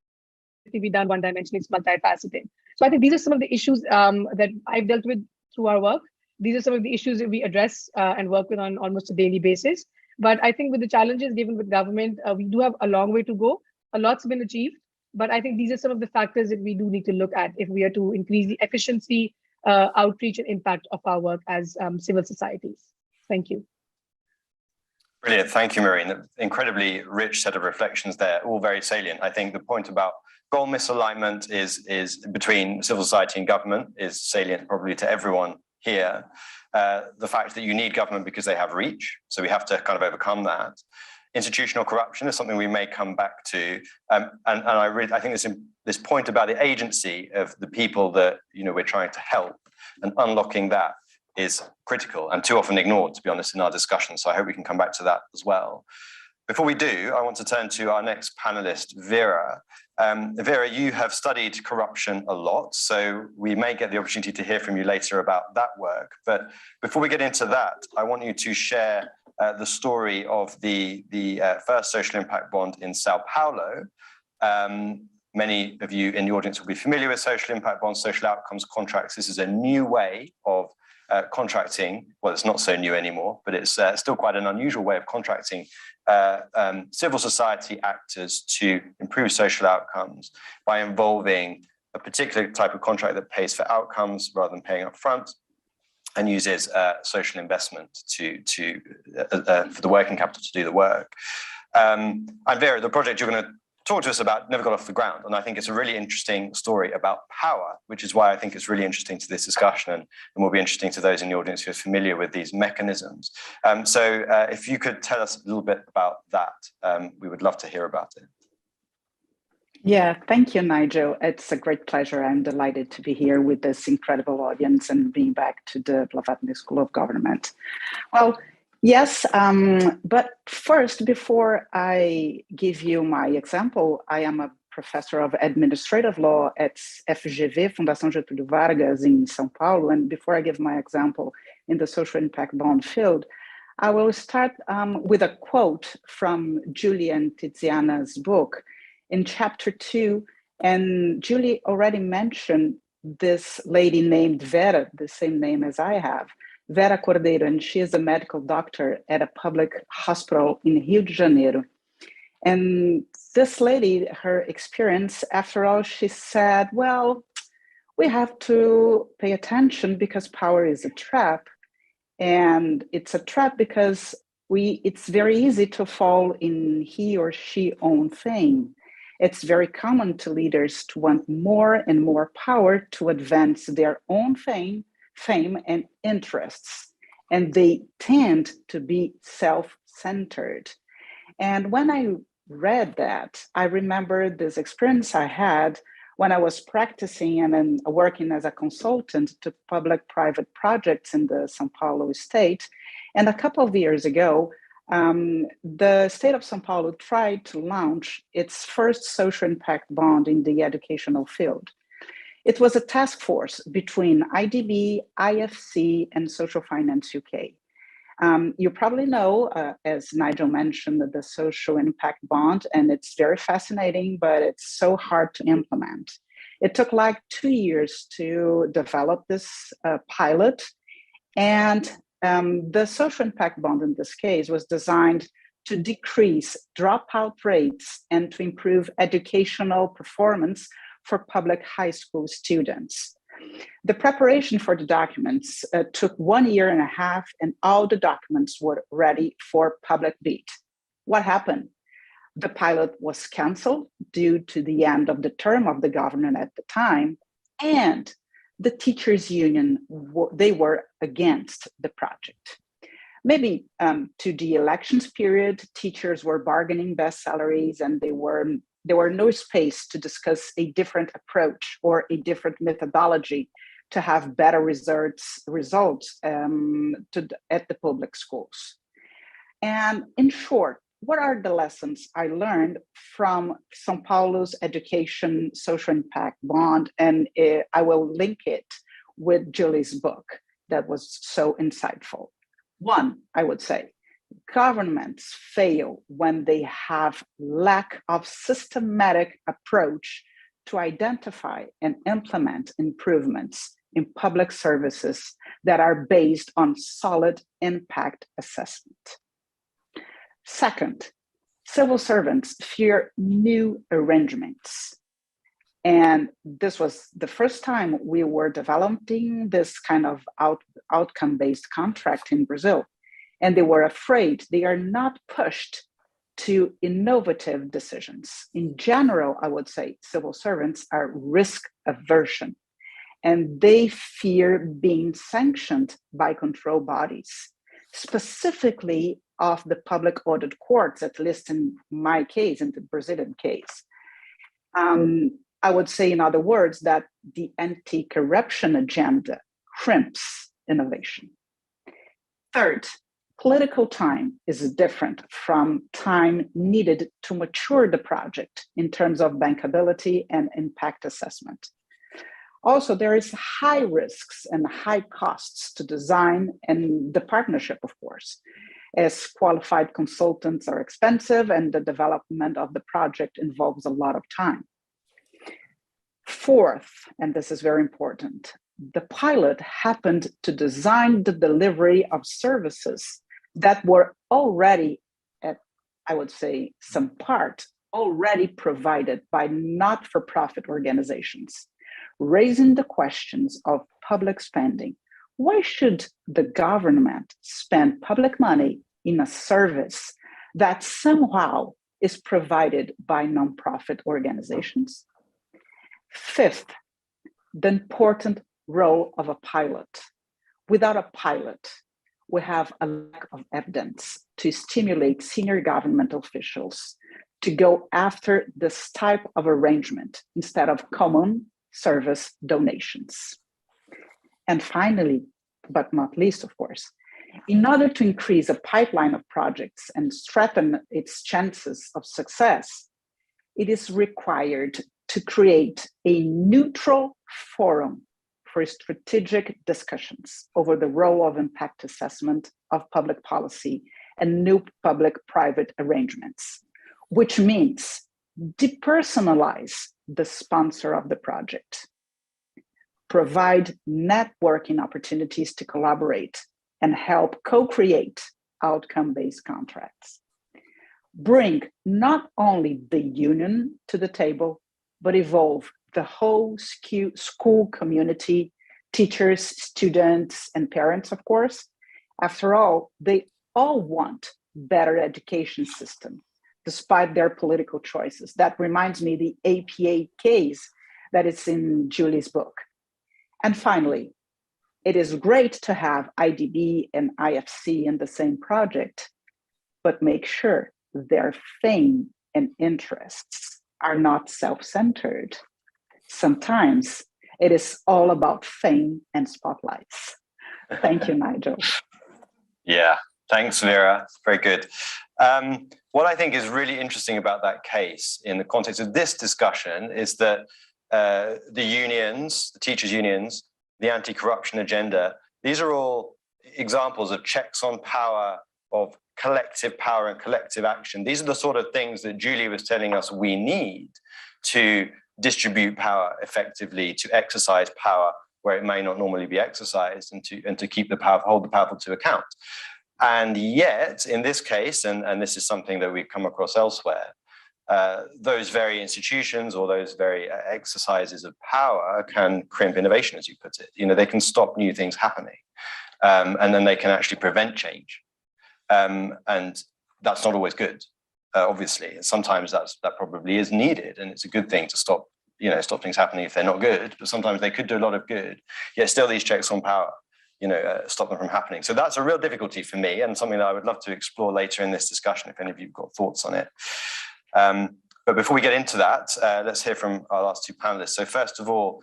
S5: can be done one dimension, it's multifaceted. So I think these are some of the issues that I've dealt with through our work. These are some of the issues that we address and work with on almost a daily basis. But I think with the challenges given with government, we do have a long way to go. A lot's been achieved, but I think these are some of the factors that we do need to look at if we are to increase the efficiency, outreach and impact of our work as civil societies. Thank you.
S1: Brilliant. Thank you, Maureen. Incredibly rich set of reflections there, all very salient. I think the point about goal misalignment is between civil society and government is salient probably to everyone here. The fact that you need government because they have reach, so we have to kind of overcome that. institutional corruption is something we may come back to. And I think this point about the agency of the people that we're trying to help and unlocking that is critical and too often ignored, to be honest, in our discussion. So I hope we can come back to that as well. Before we do, I want to turn to our next panelist, Vera. Vera, you have studied corruption a lot, so we may get the opportunity to hear from you later about that work. But before we get into that, I want you to share the story of the first social impact bond in Sao Paulo. Many of you in the audience will be familiar with social impact bonds, social outcomes contracts. This is a new way of contracting. Well, it's not so new anymore, but it's still quite an unusual way of contracting civil society actors to improve social outcomes by involving a particular type of contract that pays for outcomes rather than paying up front, and uses social investment for the working capital to do the work. And Vera, the project you're going to talk to us about never got off the ground, and I think it's a really interesting story about power, which is why I think it's really interesting to this discussion and will be interesting to those in the audience who are familiar with these mechanisms. So if you could tell us a little bit about that, we would love to hear about it.
S6: Yeah, thank you, Nigel. It's a great pleasure. I'm delighted to be here with this incredible audience and being back to the Blavatnik School of Government. Well, yes, but first, before I give you my example, I am a professor of administrative law at FGV, Fundação Getúlio Vargas in São Paulo. And before I give my example in the social impact bond field, I will start with a quote from Julie and Tiziana's book in chapter 2. And Julie already mentioned this lady named Vera, the same name as I have, Vera Cordeiro, and she is a medical doctor at a public hospital in Rio de Janeiro. And this lady, her experience, after all, she said, well, we have to pay attention because power is a trap. And it's a trap because it's very easy to fall in he or she own thing. It's very common to leaders to want more and more power to advance their own fame and interests. And they tend to be self-centered. And when I read that, I remember this experience I had when I was practicing and then working as a consultant to public-private projects in the São Paulo state. And a couple of years ago, the state of São Paulo tried to launch its first social impact bond in the educational field. It was a task force between IDB, IFC, and Social Finance UK. You probably know, as Nigel mentioned, the social impact bond, and it's very fascinating, but it's so hard to implement. It took like 2 years to develop this pilot, and the social impact bond in this case was designed to decrease dropout rates and to improve educational performance for public high school students. The preparation for the documents took 1.5 years, and all the documents were ready for public bid. What happened? The pilot was canceled due to the end of the term of the government at the time, and the teachers' union, they were against the project. Maybe to the elections period, teachers were bargaining best salaries, and there were no space to discuss a different approach or a different methodology to have better results at the public schools. And in short, what are the lessons I learned from São Paulo's education social impact bond? And I will link it with Julie's book that was so insightful. One, I would say, governments fail when they have lack of systematic approach to identify and implement improvements in public services that are based on solid impact assessment. Second, civil servants fear new arrangements. And this was the first time we were developing this kind of outcome-based contract in Brazil. And they were afraid they are not pushed to innovative decisions. In general, I would say civil servants are risk aversion, and they fear being sanctioned by control bodies, specifically of the public audit courts, at least in my case, in the Brazilian case. I would say, in other words, that the anti-corruption agenda crimps innovation. Third, political time is different from time needed to mature the project in terms of bankability and impact assessment. Also, there is high risks and high costs to design and the partnership, of course, as qualified consultants are expensive and the development of the project involves a lot of time. Fourth, and this is very important, the pilot happened to design the delivery of services that were already, at, I would say, some part, already provided by not-for-profit organizations, raising the questions of public spending. Why should the government spend public money in a service that somehow is provided by nonprofit organizations? Fifth, the important role of a pilot. Without a pilot, we have a lack of evidence to stimulate senior government officials to go after this type of arrangement instead of common service donations. And finally, but not least, of course, in order to increase a pipeline of projects and strengthen its chances of success, it is required to create a neutral forum for strategic discussions over the role of impact assessment of public policy and new public-private arrangements, which means depersonalize the sponsor of the project, provide networking opportunities to collaborate and help co-create outcome-based contracts, bring not only the union to the table, but evolve the whole school community, teachers, students, and parents, of course. After all, they all want better education system, despite their political choices. That reminds me the APA case that is in Julie's book. And finally, it is great to have IDB and IFC in the same project, but make sure their fame and interests are not self-centered. Sometimes it is all about fame and spotlights. Thank you, Nigel.
S1: Yeah, thanks, Vera. Very good. What I think is really interesting about that case in the context of this discussion is that the unions, the teachers' unions, the anti-corruption agenda, these are all examples of checks on power, of collective power and collective action. These are the sort of things that Julie was telling us we need to distribute power effectively, to exercise power where it may not normally be exercised, and to keep the power, hold the powerful to account. And yet, in this case, and this is something that we've come across elsewhere, those very institutions or those very exercises of power can crimp innovation, as you put it. You know, they can stop new things happening, and then they can actually prevent change. And that's not always good, obviously. And sometimes that probably is needed, and it's a good thing to stop things happening if they're not good. But sometimes they could do a lot of good. Yet still, these checks on power, stop them from happening. So that's a real difficulty for me, and something that I would love to explore later in this discussion, if any of you've got thoughts on it. But before we get into that, let's hear from our last two panelists. So first of all,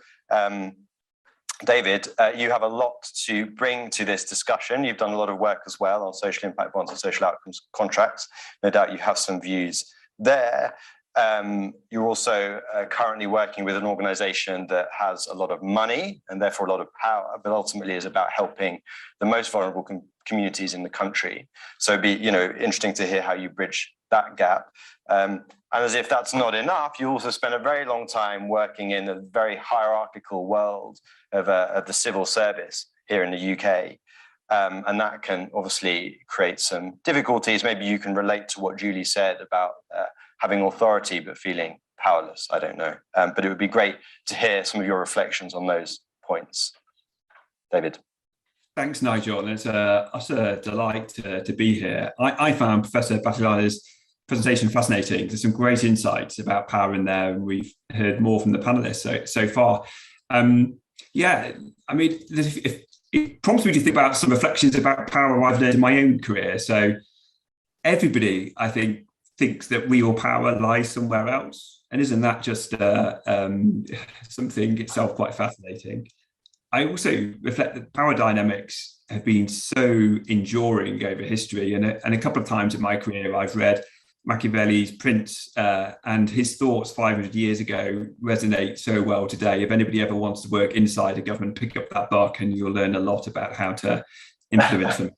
S1: David, you have a lot to bring to this discussion. You've done a lot of work as well on social impact bonds and social outcomes contracts. No doubt you have some views there. You're also currently working with an organization that has a lot of money and therefore a lot of power, but ultimately is about helping the most vulnerable communities in the country. So it'd be interesting to hear how you bridge that gap. And as if that's not enough, you also spent a very long time working in a very hierarchical world of the civil service here in the UK. And that can obviously create some difficulties. Maybe you can relate to what Julie said about having authority but feeling powerless. I don't know. But it would be great to hear some of your reflections on those points. David.
S7: Thanks, Nigel. And it's a delight to be here. I found Professor Battilada's presentation fascinating. There's some great insights about power in there, and we've heard more from the panelists so far. Yeah, I mean, it prompts me to think about some reflections about power I've learned in my own career. So everybody, I think, thinks that real power lies somewhere else. And isn't that just something itself quite fascinating? I also reflect that power dynamics have been so enduring over history. And a couple of times in my career, I've read Machiavelli's Prince, and his thoughts 500 years ago resonate so well today. If anybody ever wants to work inside a government, pick up that book and you'll learn a lot about how to influence them.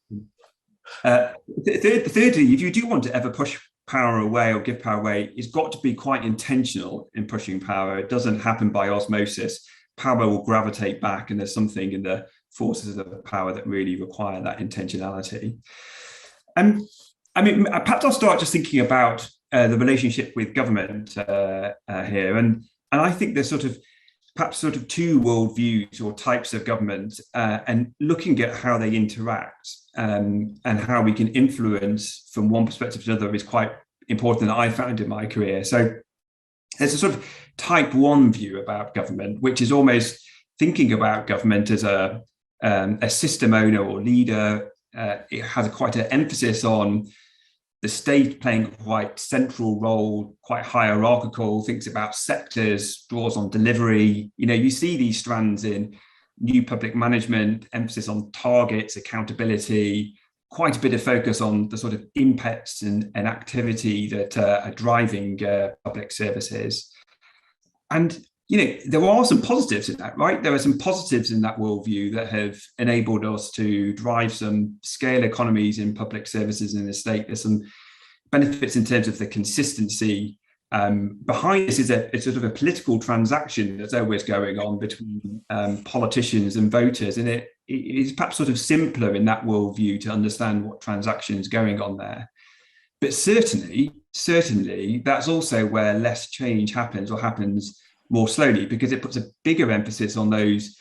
S7: Thirdly, if you do want to ever push power away or give power away, it's got to be quite intentional in pushing power. It doesn't happen by osmosis. Power will gravitate back, and there's something in the forces of power that really require that intentionality. I mean, perhaps I'll start just thinking about the relationship with government here, and I think there's perhaps two worldviews or types of government, and looking at how they interact and how we can influence from one perspective to another is quite important, that I found in my career. So there's a sort of type one view about government, which is almost thinking about government as a system owner or leader. It has quite an emphasis on the state playing a quite central role, quite hierarchical, thinks about sectors, draws on delivery. You see these strands in new public management, emphasis on targets, accountability, quite a bit of focus on the sort of impacts and activity that are driving public services. And there are some positives in that, right? There are some positives in that worldview that have enabled us to drive some scale economies in public services in the state. There's some benefits in terms of the consistency. Behind this is it's sort of a political transaction that's always going on between politicians and voters. And it is perhaps sort of simpler in that worldview to understand what transaction is going on there. But certainly, that's also where less change happens, or happens more slowly, because it puts a bigger emphasis on those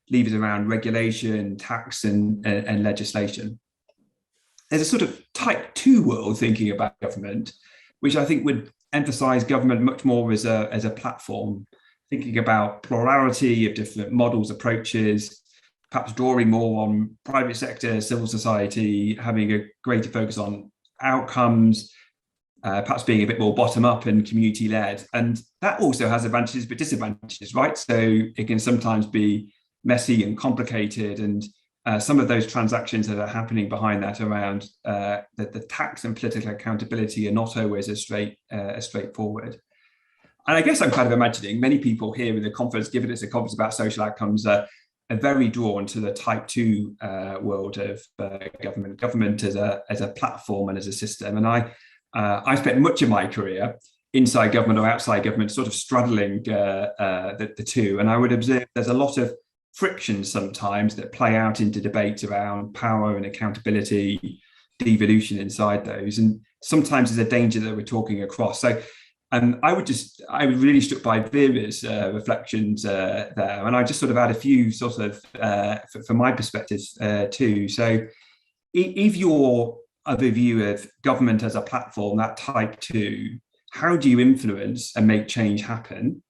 S7: levers around regulation, tax, and legislation. There's a sort of type 2 world thinking about government, which I think would emphasize government much more as a platform, thinking about plurality of different models, approaches, perhaps drawing more on private sector, civil society, having a greater focus on outcomes, perhaps being a bit more bottom-up and community-led. And that also has advantages but disadvantages, right? So it can sometimes be messy and complicated, and some of those transactions that are happening behind that around the tax and political accountability are not always as straightforward. And I guess I'm kind of imagining many people here in the conference, given it's a conference about social outcomes, are very drawn to the type 2 world of government as a platform and as a system. And I spent much of my career inside government or outside government, sort of straddling the two. And I would observe there's a lot of friction sometimes that play out into debates around power and accountability, devolution inside those. And sometimes there's a danger that we're talking across. So I was really struck by Vera's reflections there. And I just sort of add a few sort of, from my perspective too. So if you're of a view of government as a platform, that type 2, how do you influence and make change happen?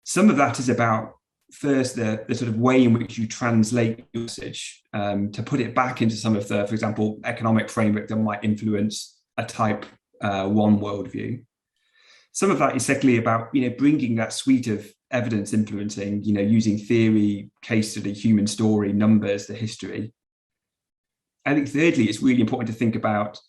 S7: Some of that is about, first, the sort of way in which you translate usage to put it back into some of the, for example, economic framework that might influence a type 1 worldview. Some of that is secondly about, bringing that suite of evidence influencing, using theory, case study, human story, numbers, the history. I think thirdly, it's really important to think about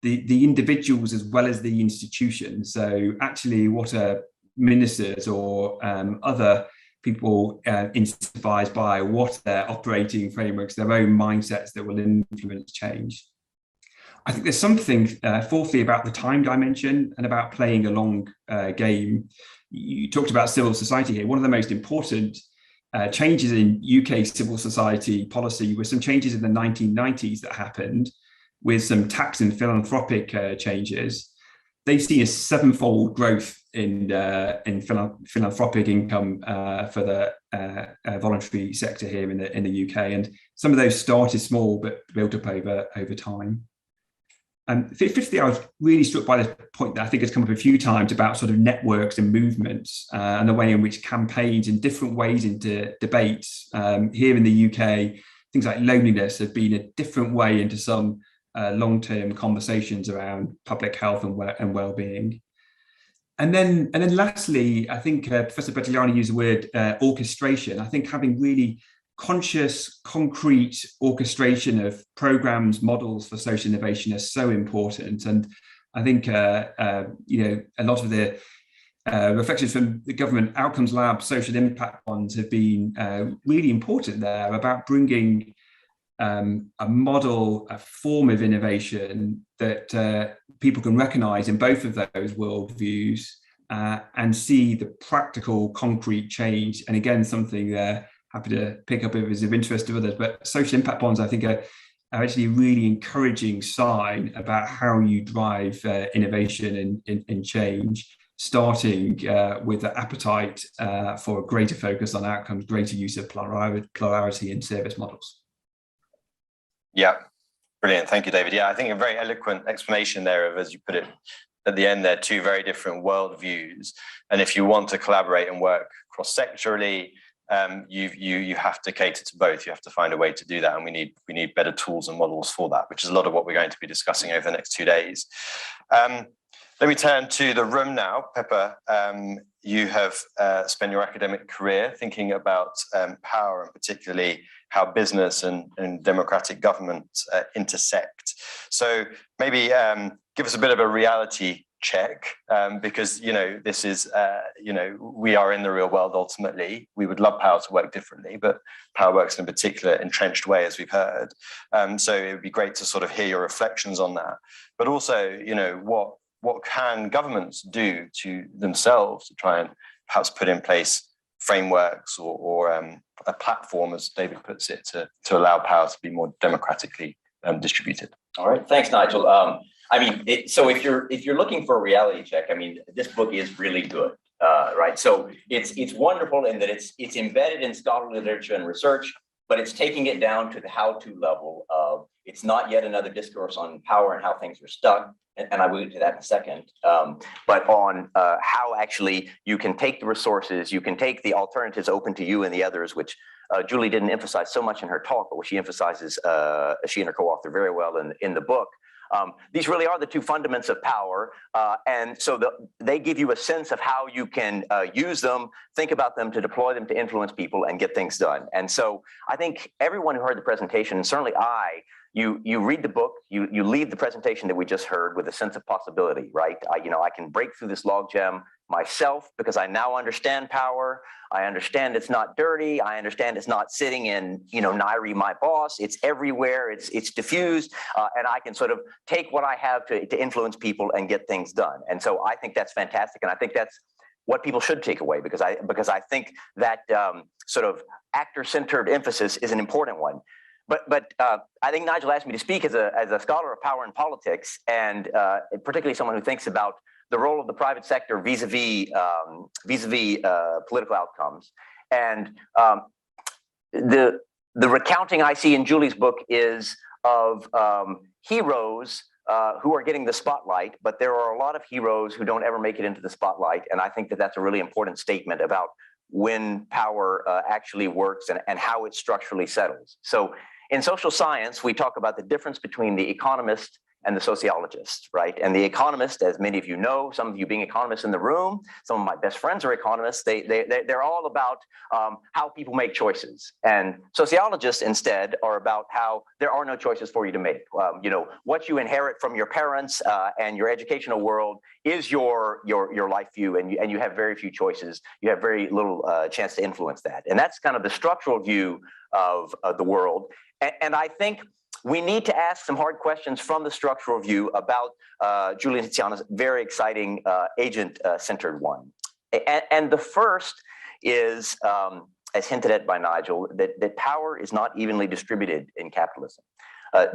S7: the individuals as well as the institutions. So actually, what are ministers or other people incentivized by, what their operating frameworks, their own mindsets that will influence change. I think there's something, fourthly, about the time dimension and about playing a long game. You talked about civil society here. One of the most important changes in UK civil society policy were some changes in the 1990s that happened with some tax and philanthropic changes. They've seen a 7-fold growth in philanthropic income for the voluntary sector here in the UK, and some of those started small but built up over time. And fifthly, I was really struck by the point that I think has come up a few times about sort of networks and movements and the way in which campaigns in different ways into debates here in the UK, things like loneliness have been a different way into some long-term conversations around public health and well-being. And then lastly, I think Professor Bertagliani used the word orchestration. I think having really conscious, concrete orchestration of programs, models for social innovation is so important. And I think a lot of the reflections from the Government Outcomes Lab social impact bonds have been really important there about bringing a model, a form of innovation that people can recognize in both of those worldviews and see the practical, concrete change. And again, something happy to pick up if it's of interest to others, but social impact bonds, I think, are actually a really encouraging sign about how you drive innovation and change, starting with the appetite for a greater focus on outcomes, greater use of plurality in service models.
S1: Yeah, brilliant. Thank you, David. Yeah, I think a very eloquent explanation there of, as you put it at the end there, two very different worldviews. And if you want to collaborate and work cross-sectorally, you have to cater to both. You have to find a way to do that, and we need better tools and models for that, which is a lot of what we're going to be discussing over the next 2 days. Let me turn to the room now. Pepper, you have spent your academic career thinking about power, and particularly how business and democratic government intersect. So maybe give us a bit of a reality check, because this is we are in the real world. Ultimately, we would love power to work differently, but power works in a particular entrenched way, as we've heard. So it would be great to sort of hear your reflections on that, but also what can governments do to themselves to try and perhaps put in place frameworks or a platform, as David puts it, to allow power to be more democratically distributed.
S8: All right, thanks, Nigel. So if you're looking for a reality check, this book is really good, right? So it's wonderful in that it's embedded in scholarly literature and research, but it's taking it down to the how-to level of, it's not yet another discourse on power and how things are stuck, and I will get to that in a second, but on how actually you can take the resources, you can take the alternatives open to you and the others, which Julie didn't emphasize so much in her talk, but what she emphasizes, she and her co-author very well in the book. These really are the two fundaments of power, and so they give you a sense of how you can use them, think about them, to deploy them to influence people and get things done. And so I think everyone who heard the presentation, and certainly you read the book, you leave the presentation that we just heard with a sense of possibility, right? I can break through this logjam myself because I now understand power. I understand it's not dirty. I understand it's not sitting in, Nairi, my boss. It's everywhere. It's diffused, and I can sort of take what I have to influence people and get things done. And so I think that's fantastic, and I think that's what people should take away, because I think that sort of actor-centered emphasis is an important one. But I think Nigel asked me to speak as a scholar of power and politics, and particularly someone who thinks about the role of the private sector vis-a-vis political outcomes. And the recounting I see in Julie's book is of heroes who are getting the spotlight, but there are a lot of heroes who don't ever make it into the spotlight. And I think that that's a really important statement about when power actually works and how it structurally settles. So in social science, we talk about the difference between the economist and the sociologist, right? And the economist, as many of you know, some of you being economists in the room, some of my best friends are economists, they're all about how people make choices. And sociologists instead are about how there are no choices for you to make. What you inherit from your parents and your educational world is your life view, and you have very few choices. You have very little chance to influence that. And that's kind of the structural view of the world. And I think we need to ask some hard questions from the structural view about Julia and Tiziana's very exciting agent-centered one. And the first is, as hinted at by Nigel, that power is not evenly distributed in capitalism.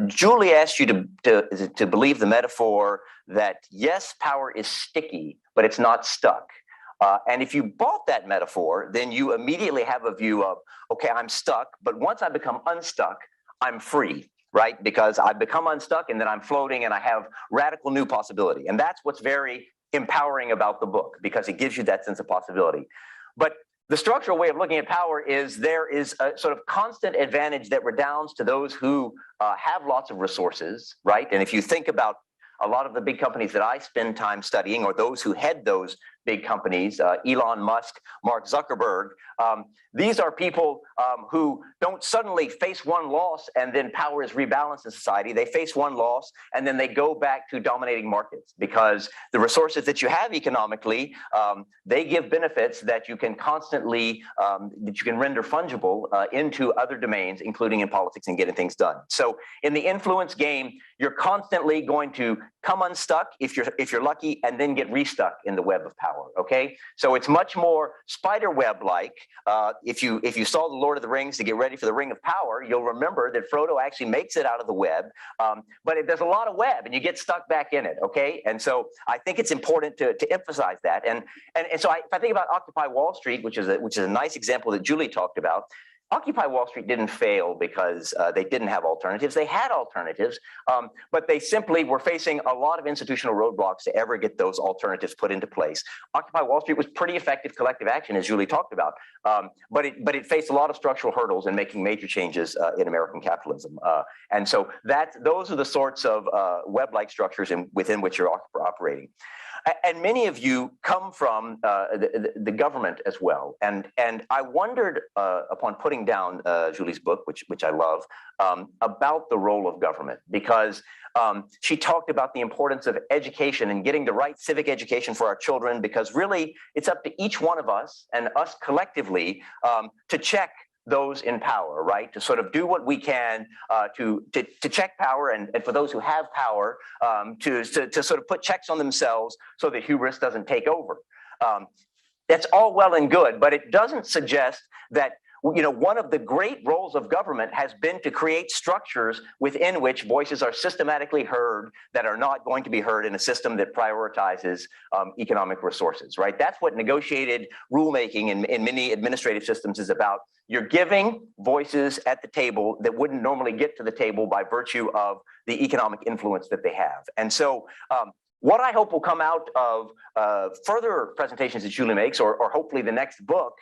S8: Julie asked you to believe the metaphor that, yes, power is sticky, but it's not stuck. And if you bought that metaphor, then you immediately have a view of, okay, I'm stuck, but once I become unstuck, I'm free, right? Because I've become unstuck and then I'm floating and I have radical new possibility. And that's what's very empowering about the book, because it gives you that sense of possibility. But the structural way of looking at power is there is a sort of constant advantage that redounds to those who have lots of resources, right? And if you think about a lot of the big companies that I spend time studying, or those who head those big companies, Elon Musk, Mark Zuckerberg, these are people who don't suddenly face one loss and then power is rebalanced in society. They face one loss and then they go back to dominating markets, because the resources that you have economically, they give benefits that you can constantly, that you can render fungible into other domains, including in politics and getting things done. So in the influence game, you're constantly going to come unstuck if you're lucky, and then get restuck in the web of power. Okay, so it's much more spider web like. If you saw the Lord of the Rings to get ready for the Ring of Power, you'll remember that Frodo actually makes it out of the web, but there's a lot of web, and you get stuck back in it. Okay, and so I think it's important to emphasize that. And so if I think about Occupy Wall Street, which is a nice example that Julie talked about. Occupy Wall Street didn't fail because they didn't have alternatives. They had alternatives, but they simply were facing a lot of institutional roadblocks to ever get those alternatives put into place. Occupy Wall Street was pretty effective collective action, as Julie talked about, but it faced a lot of structural hurdles in making major changes in American capitalism. And so those are the sorts of web-like structures within which you're operating. And many of you come from the government as well. And I wondered, upon putting down Julie's book, which I love, about the role of government, because she talked about the importance of education and getting the right civic education for our children, because really it's up to each one of us and us collectively to check those in power, right? To sort of do what we can to check power, and for those who have power, to sort of put checks on themselves so that hubris doesn't take over. That's all well and good, but it doesn't suggest that one of the great roles of government has been to create structures within which voices are systematically heard that are not going to be heard in a system that prioritizes economic resources, right? That's what negotiated rulemaking in many administrative systems is about. You're giving voices at the table that wouldn't normally get to the table by virtue of the economic influence that they have. And so what I hope will come out of further presentations that Julie makes, or hopefully the next book,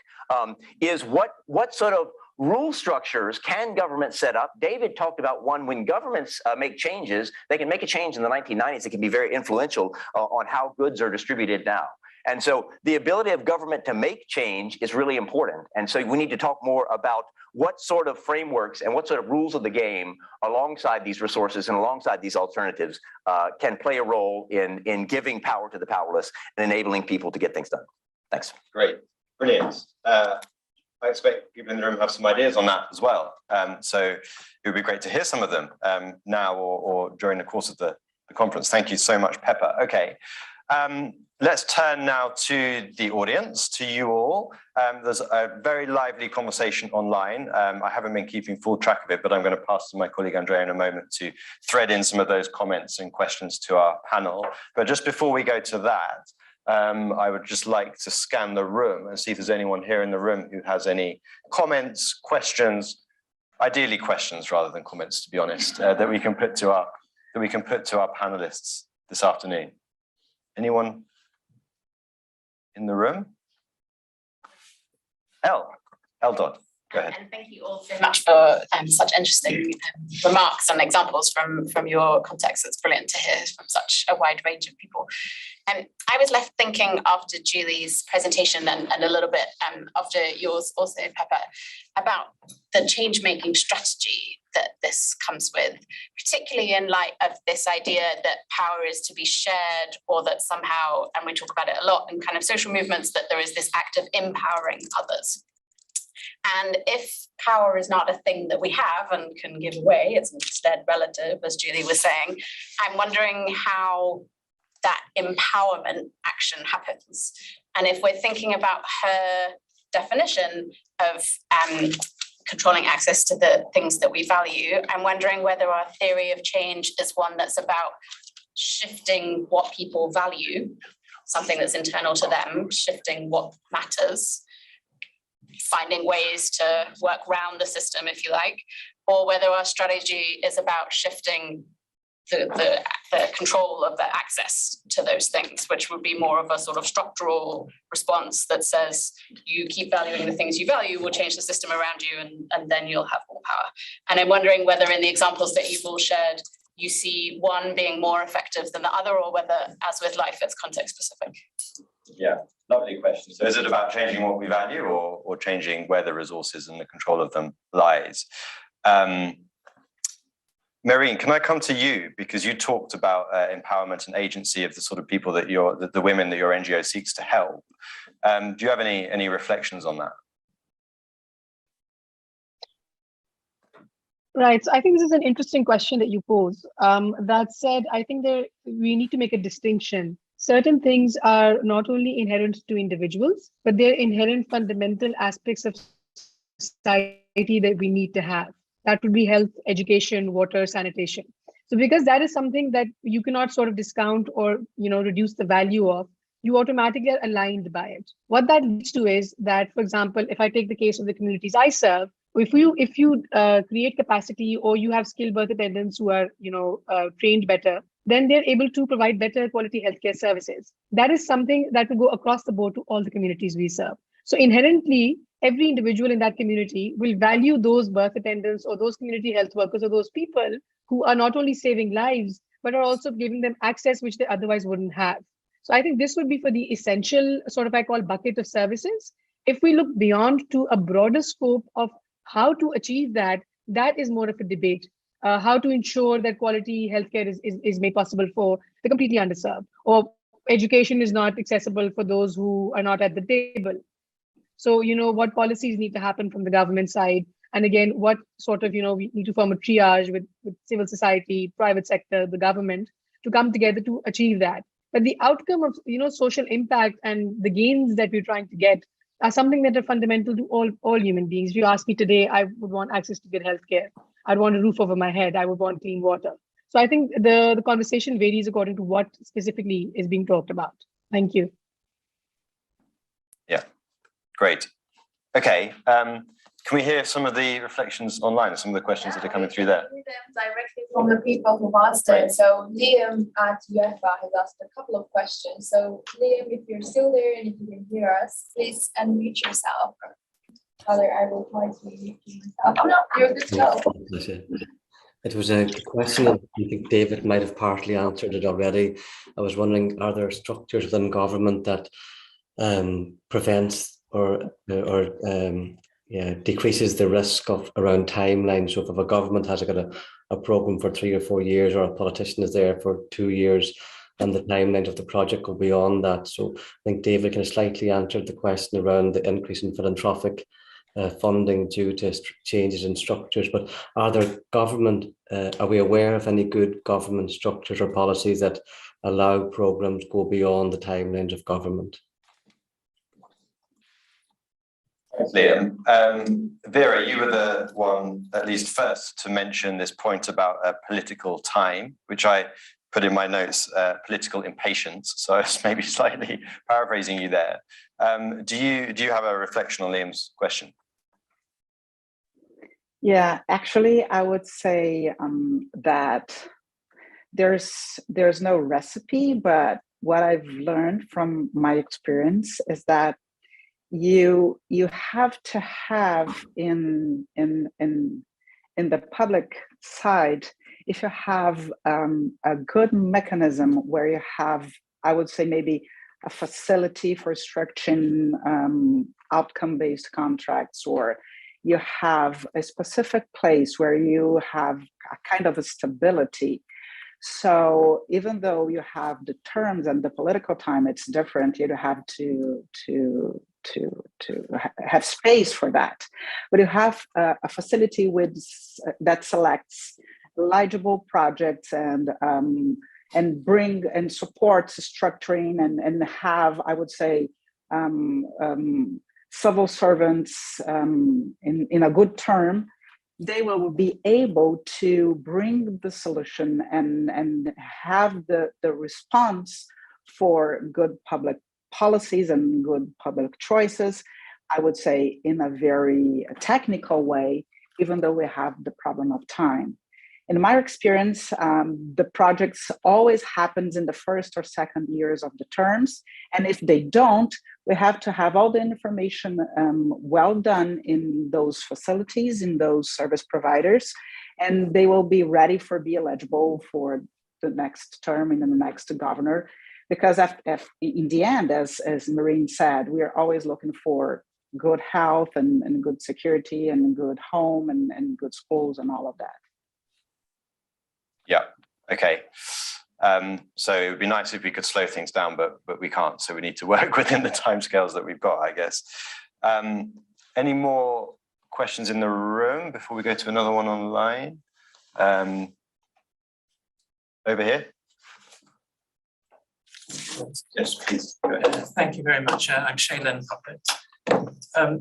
S8: is what sort of rule structures can government set up? David talked about one, when governments make changes, they can make a change in the 1990s. It can be very influential on how goods are distributed now. And so the ability of government to make change is really important. And so we need to talk more about what sort of frameworks and what sort of rules of the game alongside these resources and alongside these alternatives can play a role in giving power to the powerless and enabling people to get things done. Thanks.
S1: Great, brilliant. I expect people in the room have some ideas on that as well. So it would be great to hear some of them now or during the course of the conference. Thank you so much, Pepper. Okay. Let's turn now to the audience, to you all. There's a very lively conversation online. I haven't been keeping full track of it, but I'm going to pass to my colleague Andrea in a moment to thread in some of those comments and questions to our panel. But just before we go to that, I would just like to scan the room and see if there's anyone here in the room who has any comments, questions, ideally questions rather than comments, to be honest, that we can put to our panelists this afternoon. Anyone in the room? Dodd, go ahead.
S9: And thank you all so much for such interesting remarks and examples from your context. It's brilliant to hear from such a wide range of people. I was left thinking after Julie's presentation and a little bit after yours also, Pepper, about the change-making strategy that this comes with, particularly in light of this idea that power is to be shared, or that somehow, and we talk about it a lot in kind of social movements, that there is this act of empowering others. And if power is not a thing that we have and can give away, it's instead relative, as Julie was saying, I'm wondering how that empowerment action happens. And if we're thinking about her definition of controlling access to the things that we value, I'm wondering whether our theory of change is one that's about shifting what people value, something that's internal to them, shifting what matters, finding ways to work around the system, if you like, or whether our strategy is about shifting the control of the access to those things, which would be more of a sort of structural response that says you keep valuing the things you value, will change the system around you, and then you'll have more power. And I'm wondering whether in the examples that you've all shared, you see one being more effective than the other, or whether, as with life, it's context specific.
S1: Yeah, lovely question. So is it about changing what we value, or changing where the resources and the control of them lies? Maureen, can I come to you, because you talked about empowerment and agency of the sort of people that the women that your NGO seeks to help. Do you have any reflections on that?
S5: Right. So I think this is an interesting question that you pose. That said, I think we need to make a distinction. Certain things are not only inherent to individuals, but they're inherent fundamental aspects of society that we need to have. That would be health, education, water, sanitation. So because that is something that you cannot sort of discount or reduce the value of, you automatically are aligned by it. What that leads to is that, for example, if I take the case of the communities I serve, if you create capacity, or you have skilled birth attendants who are trained better, then they're able to provide better quality healthcare services. That is something that will go across the board to all the communities we serve. So inherently, every individual in that community will value those birth attendants or those community health workers or those people who are not only saving lives, but are also giving them access which they otherwise wouldn't have. So I think this would be for the essential sort of, I call, bucket of services. If we look beyond to a broader scope of how to achieve that, that is more of a debate. How to ensure that quality healthcare is made possible for the completely underserved, or education is not accessible for those who are not at the table. So, what policies need to happen from the government side? And again, what sort of, we need to form a triage with civil society, private sector, the government, to come together to achieve that. But the outcome of, social impact and the gains that we're trying to get are something that are fundamental to all human beings. If you ask me today, I would want access to good healthcare. I'd want a roof over my head. I would want clean water. So I think the conversation varies according to what specifically is being talked about. Thank you.
S1: Yeah, great. Okay, can we hear some of the reflections online, some of the questions that are coming through there?
S10: Directly from the people who asked it. So Liam at UEFA has asked a couple of questions. So Liam, if you're still there and if you can hear us, please unmute yourself. Father, I will try to mute you myself. Oh no, you're good to go.
S11: It was a question that I think David might have partly answered it already. I was wondering, are there structures within government that prevents or decreases the risk of around timelines? So if a government has got a program for 3 or 4 years, or a politician is there for 2 years, and the timeline of the project go beyond that. So I think David kind of slightly answered the question around the increase in philanthropic funding due to changes in structures. But are we aware of any good government structures or policies that allow programs go beyond the timelines of government?
S1: Liam. Vera, you were the one, at least first, to mention this point about political time, which I put in my notes, political impatience. So I was maybe slightly paraphrasing you there. Do you have a reflection on Liam's question?
S6: Yeah, actually, I would say that there's no recipe, but what I've learned from my experience is that you have to have in the public side, if you have a good mechanism where you have, I would say, maybe a facility for structuring outcome-based contracts, or you have a specific place where you have a kind of a stability. So even though you have the terms and the political time, it's different. You have to have space for that. But you have a facility that selects eligible projects and bring and supports structuring and have, I would say, civil servants in a good term. They will be able to bring the solution and have the response for good public policies and good public choices, I would say, in a very technical way, even though we have the problem of time. in my experience, the projects always happens in the first or second years of the terms. And if they don't, we have to have all the information well done in those facilities, in those service providers, and they will be ready for be eligible for the next term and the next governor. Because in the end, as Maureen said, we are always looking for good health and good security and good home and good schools and all of that.
S1: Yeah, okay. So it would be nice if we could slow things down, but we can't. So we need to work within the timescales that we've got, I guess. Any more questions in the room before we go to another one online? Over here.
S12: Yes, please. Thank you very much. I'm Shailen Puppet. I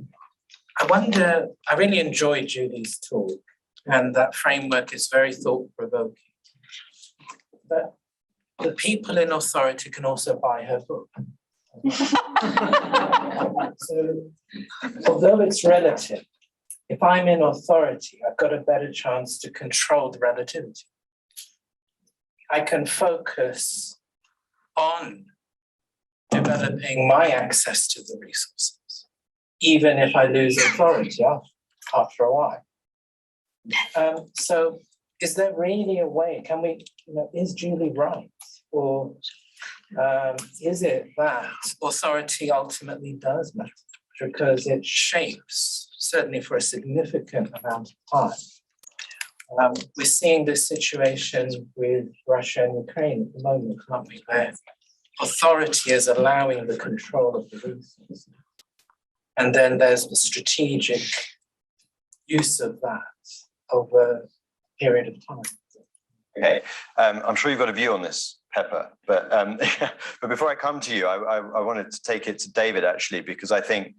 S12: really enjoyed Julie's talk, and that framework is very thought-provoking. But the people in authority can also buy her book. So, although it's relative, if I'm in authority, I've got a better chance to control the relativity. I can focus on developing my access to the resources, even if I lose authority after a while. So is there really a way, can we, is Julie right? Or is it that authority ultimately does matter? Because it shapes, certainly for a significant amount of time. We're seeing this situation with Russia and Ukraine at the moment, can't we? Where authority is allowing the control of the resources. And then there's the strategic use of that over a period of time.
S1: Okay, I'm sure you've got a view on this, Pepper, but before I come to you, I wanted to take it to David, actually, because I think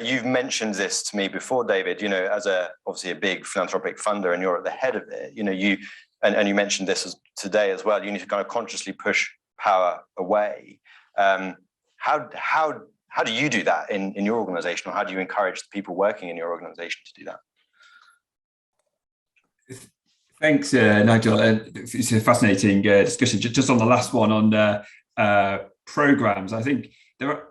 S1: you've mentioned this to me before, David, as obviously a big philanthropic funder, and you're at the head of it, and you mentioned this today as well, you need to kind of consciously push power away. How do you do that in your organization, or how do you encourage the people working in your organization to do that?
S7: Thanks, Nigel. It's a fascinating discussion. Just on the last one on programs, I think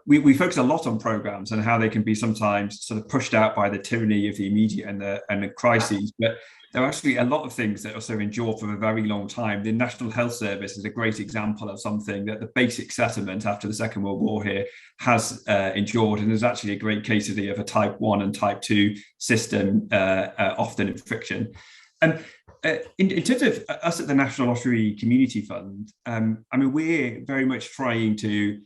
S7: we focus a lot on programs and how they can be sometimes sort of pushed out by the tyranny of the immediate and the crises. But there are actually a lot of things that also endure for a very long time. The National Health Service is a great example of something that the basic settlement after the Second World War here has endured, and there's actually a great case study of a type 1 and type 2 system, often in friction. In terms of us at the National Lottery Community Fund, we're very much trying to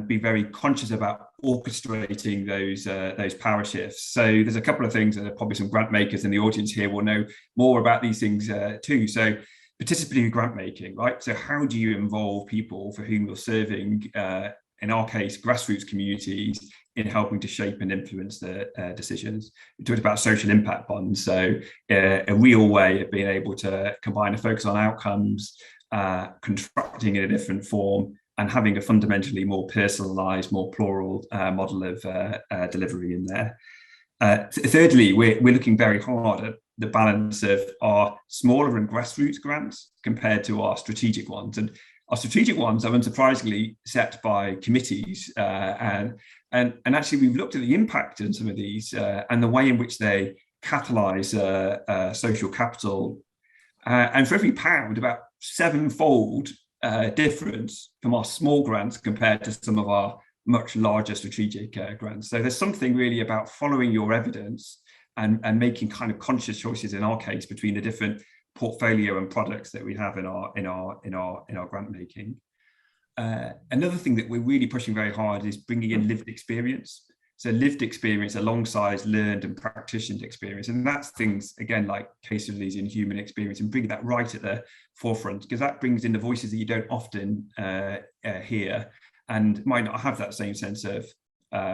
S7: be very conscious about orchestrating those power shifts. So there's a couple of things that probably some grant makers in the audience here will know more about these things too. So participatory grant making, right? So how do you involve people for whom you're serving, in our case, grassroots communities, in helping to shape and influence the decisions? We talked about social impact bonds, so a real way of being able to combine a focus on outcomes, contracting in a different form, and having a fundamentally more personalized, more plural model of delivery in there. Thirdly, we're looking very hard at the balance of our smaller and grassroots grants compared to our strategic ones. And our strategic ones are unsurprisingly set by committees, and actually we've looked at the impact in some of these and the way in which they catalyse social capital. And for every pound, about 7-fold difference from our small grants compared to some of our much larger strategic grants. So there's something really about following your evidence and making kind of conscious choices in our case between the different portfolio and products that we have in our grant making. Another thing that we're really pushing very hard is bringing in lived experience. So lived experience alongside learned and practitioned experience, and that's things again like case studies in human experience, and bring that right at the forefront, because that brings in the voices that you don't often hear and might not have that same sense of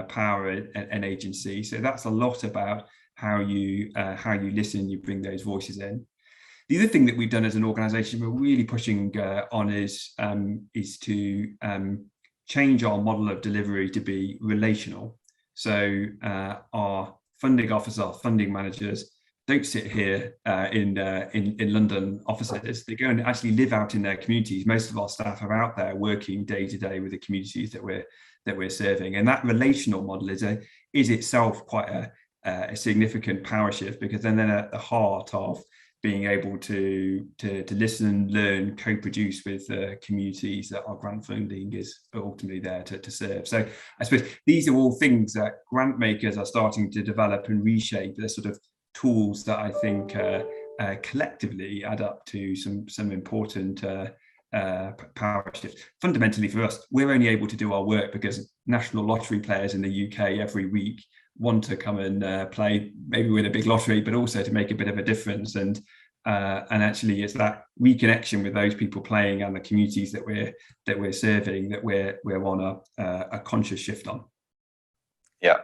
S7: power and agency. So that's a lot about how you listen, you bring those voices in. The other thing that we've done as an organisation, we're really pushing on is to change our model of delivery to be relational. So our funding officers, our funding managers, don't sit here in London offices. They go and actually live out in their communities. Most of our staff are out there working day to day with the communities that we're serving, and that relational model is itself quite a significant power shift, because then they're at the heart of being able to listen, learn, co-produce with communities that our grant funding is ultimately there to serve. So I suppose these are all things that grant makers are starting to develop and reshape. They're sort of tools that I think collectively add up to some important power shifts. Fundamentally for us, we're only able to do our work because national lottery players in the UK every week want to come and play, maybe win a big lottery, but also to make a bit of a difference. And actually, it's that reconnection with those people playing and the communities that we're serving that we're on a conscious shift on.
S1: Yeah,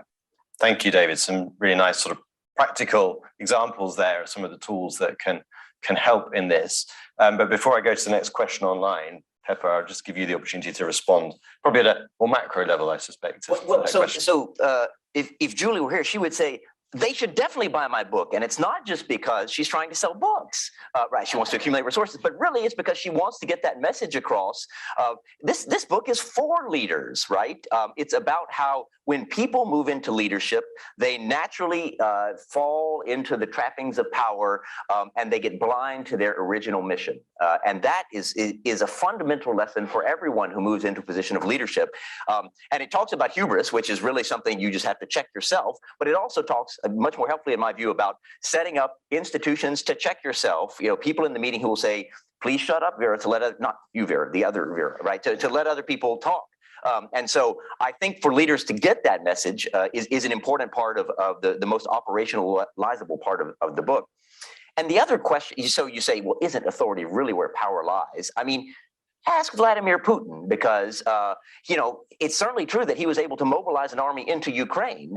S1: thank you, David. Some really nice sort of practical examples there of some of the tools that can help in this. But before I go to the next question online, Pepper, I'll just give you the opportunity to respond, probably at a more macro level, I suspect.
S8: If Julie were here, she would say, they should definitely buy my book. And it's not just because she's trying to sell books, right? She wants to accumulate resources, but really it's because she wants to get that message across. This book is for leaders, right? It's about how when people move into leadership, they naturally fall into the trappings of power, and they get blind to their original mission. And that is a fundamental lesson for everyone who moves into a position of leadership. And it talks about hubris, which is really something you just have to check yourself, but it also talks much more helpfully, in my view, about setting up institutions to check yourself. You know, people in the meeting who will say, please shut up, Vera, to let, not you, Vera, the other Vera, right? To let other people talk. And so I think for leaders to get that message is an important part of the most operationalizable part of the book. And the other question, so you say, well, isn't authority really where power lies? I mean, ask Vladimir Putin, because, you know, it's certainly true that he was able to mobilize an army into Ukraine,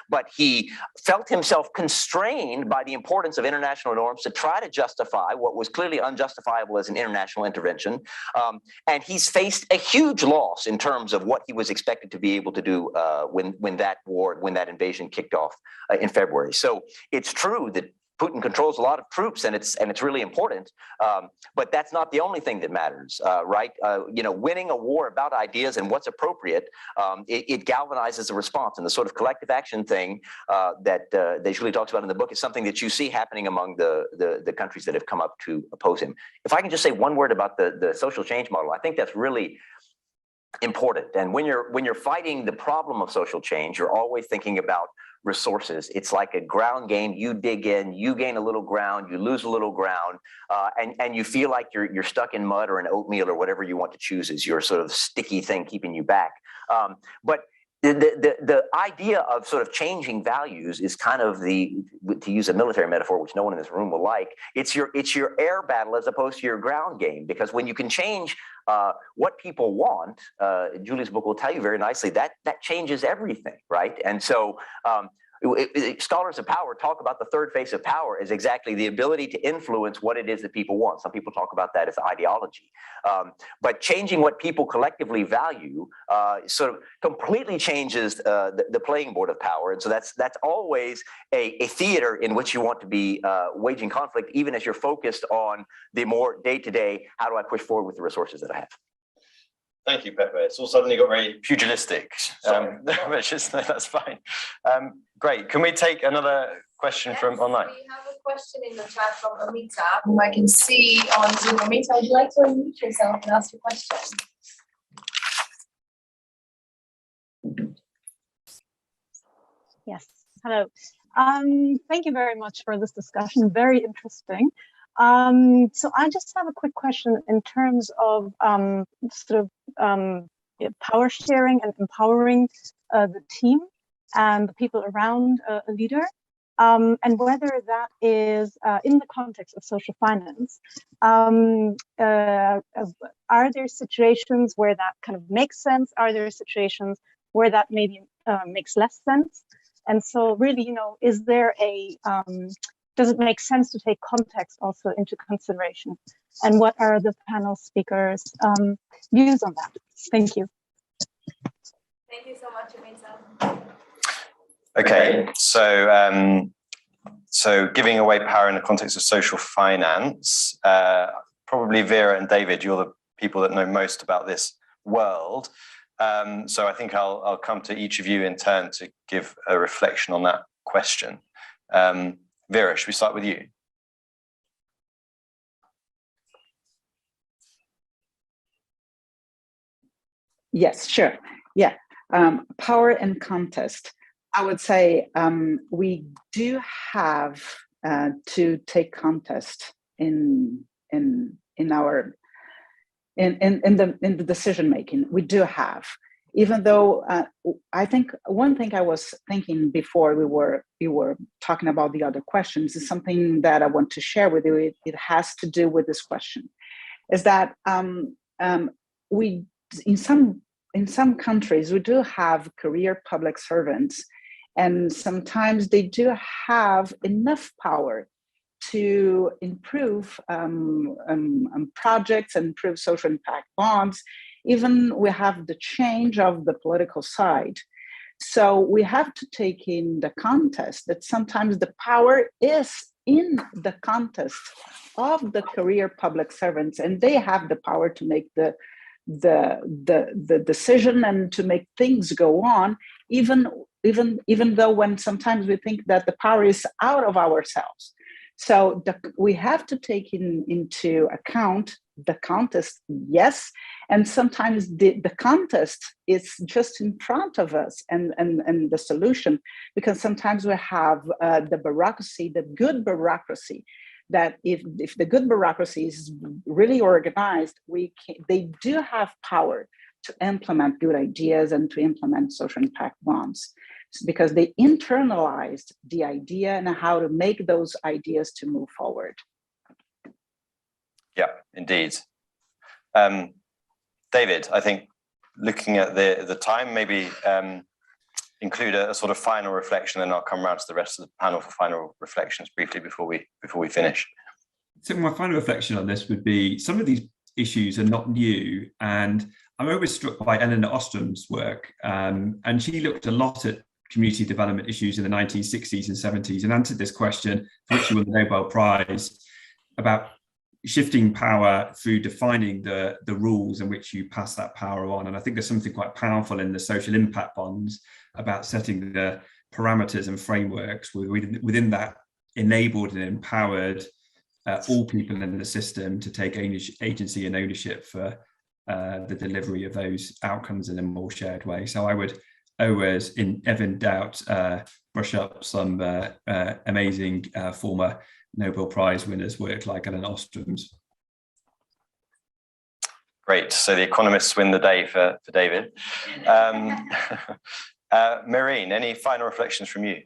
S8: but he felt himself constrained by the importance of international norms to try to justify what was clearly unjustifiable as an international intervention. And he's faced a huge loss in terms of what he was expected to be able to do when that invasion kicked off in February. So it's true that Putin controls a lot of troops, and it's really important, but that's not the only thing that matters, right? You know, winning a war about ideas and what's appropriate, it galvanizes the response, and the sort of collective action thing that Julie talks about in the book is something that you see happening among the countries that have come up to oppose him. If I can just say one word about the social change model, I think that's really important. And when you're fighting the problem of social change, you're always thinking about resources. It's like a ground game. You dig in, you gain a little ground, you lose a little ground, and you feel like you're stuck in mud or an oatmeal or whatever you want to choose as your sort of sticky thing keeping you back. But the idea of sort of changing values is kind of to use a military metaphor, which no one in this room will like, it's your air battle as opposed to your ground game. Because when you can change what people want, Julie's book will tell you very nicely, that changes everything, right? And so scholars of power talk about the third phase of power as exactly the ability to influence what it is that people want. Some people talk about that as ideology. But changing what people collectively value sort of completely changes the playing board of power. And so that's always a theater in which you want to be waging conflict, even as you're focused on the more day-to-day, how do I push forward with the resources that I have?
S1: Thank you, Pepe. It's all suddenly got very pugilistic. That's fine. Great. Can we take another question from online?
S10: We have a question in the chat from Amita, whom I can see on Zoom. Amita, would you like to unmute yourself and ask your question?
S13: Yes. Hello. Thank you very much for this discussion. Very interesting. So I just have a quick question in terms of power sharing and empowering the team and the people around a leader, and whether that is in the context of social finance. Are there situations where that kind of makes sense? Are there situations where that maybe makes less sense? And so really, you know, is there does it make sense to take context also into consideration? And what are the panel speakers' views on that? Thank you.
S10: Thank you so much, Amita.
S1: Okay, so So giving away power in the context of social finance, probably Vera and David, you're the people that know most about this world. So I think I'll come to each of you in turn to give a reflection on that question. Vera, should we start with you?
S6: Yes, sure. Yeah, power and contest. I would say we do have to take contest in the decision making. We do have, even though I think one thing I was thinking before we were talking about the other questions is something that I want to share with you. It has to do with this question, is that we in some countries we do have career public servants, and sometimes they do have enough power to improve projects and improve social impact bonds. Even we have the change of the political side. So we have to take in the context that sometimes the power is in the context of the career public servants, and they have the power to make the decision and to make things go on, even though when sometimes we think that the power is out of ourselves. So we have to take into account the contest, yes, and sometimes the contest is just in front of us and the solution, because sometimes we have the bureaucracy, the good bureaucracy, that if the good bureaucracy is really organized, they do have power to implement good ideas and to implement social impact bonds, because they internalized the idea and how to make those ideas to move forward.
S1: Yeah, indeed. David, I think looking at the time, maybe include a sort of final reflection, and I'll come around to the rest of the panel for final reflections briefly before we finish.
S7: So my final reflection on this would be, some of these issues are not new, and I'm always struck by Eleanor Ostrom's work, and she looked a lot at community development issues in the 1960s and 70s and answered this question, for which she won the Nobel Prize, about shifting power through defining the rules in which you pass that power on. And I think there's something quite powerful in the social impact bonds about setting the parameters and frameworks within that enabled and empowered all people in the system to take agency and ownership for the delivery of those outcomes in a more shared way. So I would always, ever in doubt, brush up some amazing former Nobel Prize winners' work like Eleanor Ostrom's.
S1: Great. So the economists win the day for David. Maureen, any final reflections from you?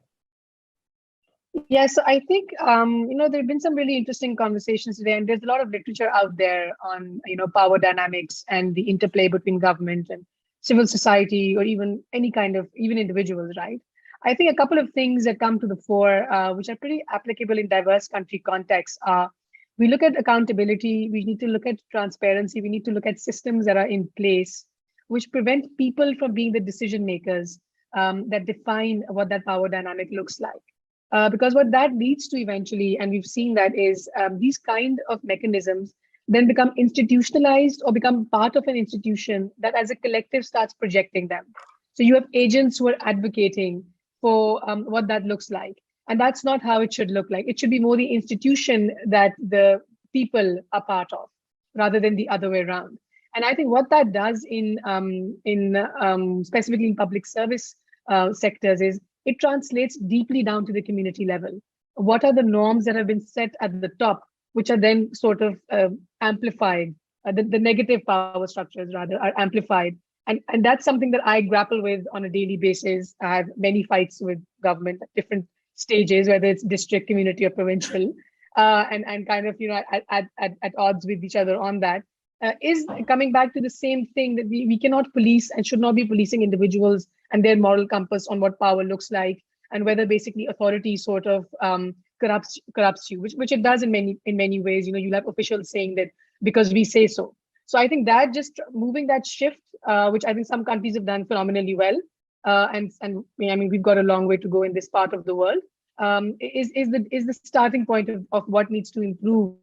S5: Yes, I think there have been some really interesting conversations today, and there's a lot of literature out there on power dynamics and the interplay between government and civil society, or even any kind of individuals, right? I think a couple of things that come to the fore, which are pretty applicable in diverse country contexts, are we look at accountability, we need to look at transparency, we need to look at systems that are in place which prevent people from being the decision makers that define what that power dynamic looks like. Because what that leads to eventually, and we've seen that, is these kind of mechanisms then become institutionalized or become part of an institution that as a collective starts projecting them. So you have agents who are advocating for what that looks like. And that's not how it should look like. It should be more the institution that the people are part of, rather than the other way around. And I think what that does in specifically in public service sectors is it translates deeply down to the community level. What are the norms that have been set at the top, which are then sort of amplified, the negative power structures rather are amplified. And that's something that I grapple with on a daily basis. I have many fights with government at different stages, whether it's district, community, or provincial, and kind of at odds with each other on that. Is coming back to the same thing that we cannot police and should not be policing individuals and their moral compass on what power looks like, and whether basically authority sort of corrupts you, which it does in many ways. You'll have officials saying that because we say so. So I think that just moving that shift, which I think some countries have done phenomenally well, and I mean we've got a long way to go in this part of the world. is the starting point of what needs to improve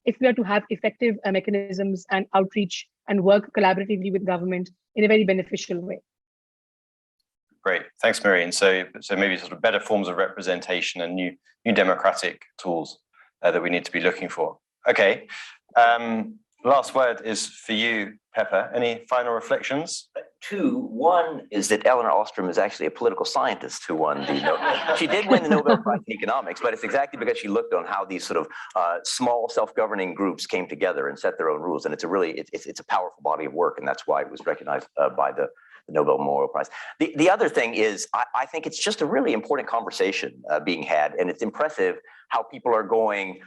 S5: if we are to have effective mechanisms and outreach and work collaboratively with government in a very beneficial way.
S1: Great, thanks, Maureen. So maybe sort of better forms of representation and new democratic tools that we need to be looking for. Okay, last word is for you, Pepper. Any final reflections?
S8: Two. One is that Eleanor Ostrom is actually a political scientist who won the Nobel. She did win the Nobel Prize in economics, but it's exactly because she looked on how these sort of small self-governing groups came together and set their own rules. And it's a powerful body of work, and that's why it was recognized by the Nobel Memorial Prize. The other thing is, I think it's just a really important conversation being had, and it's impressive how people are going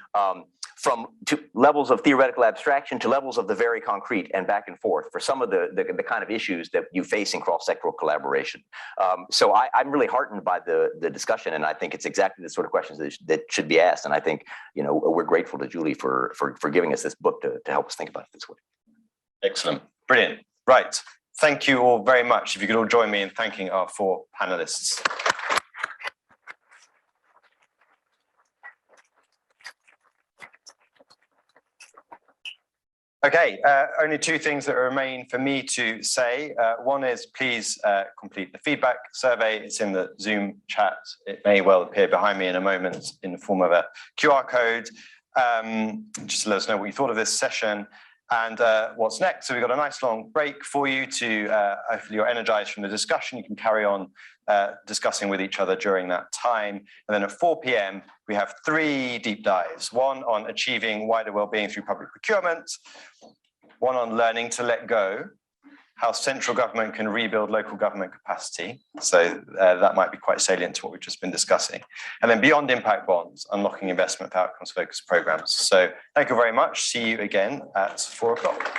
S8: from levels of theoretical abstraction to levels of the very concrete and back and forth for some of the kind of issues that you face in cross-sectoral collaboration. So I'm really heartened by the discussion, and I think it's exactly the sort of questions that should be asked. And I think, you know, we're grateful to Julie for giving us this book to help us think about it this way.
S1: Excellent, brilliant. Right, thank you all very much. If you could all join me in thanking our 4 panelists. Okay, only 2 things that remain for me to say. One is please complete the feedback survey. It's in the Zoom chat. It may well appear behind me in a moment in the form of a QR code. Just to let us know what you thought of this session and what's next. So we've got a nice long break for you to, hopefully you're energized from the discussion. You can carry on discussing with each other during that time. And then at 4 p.m, we have 3 deep dives, one on achieving wider well-being through public procurement, one on learning to let go, how central government can rebuild local government capacity. So that might be quite salient to what we've just been discussing. And then beyond impact bonds, unlocking investment for outcomes focused programs. So thank you very much. See you again at 4 o'clock.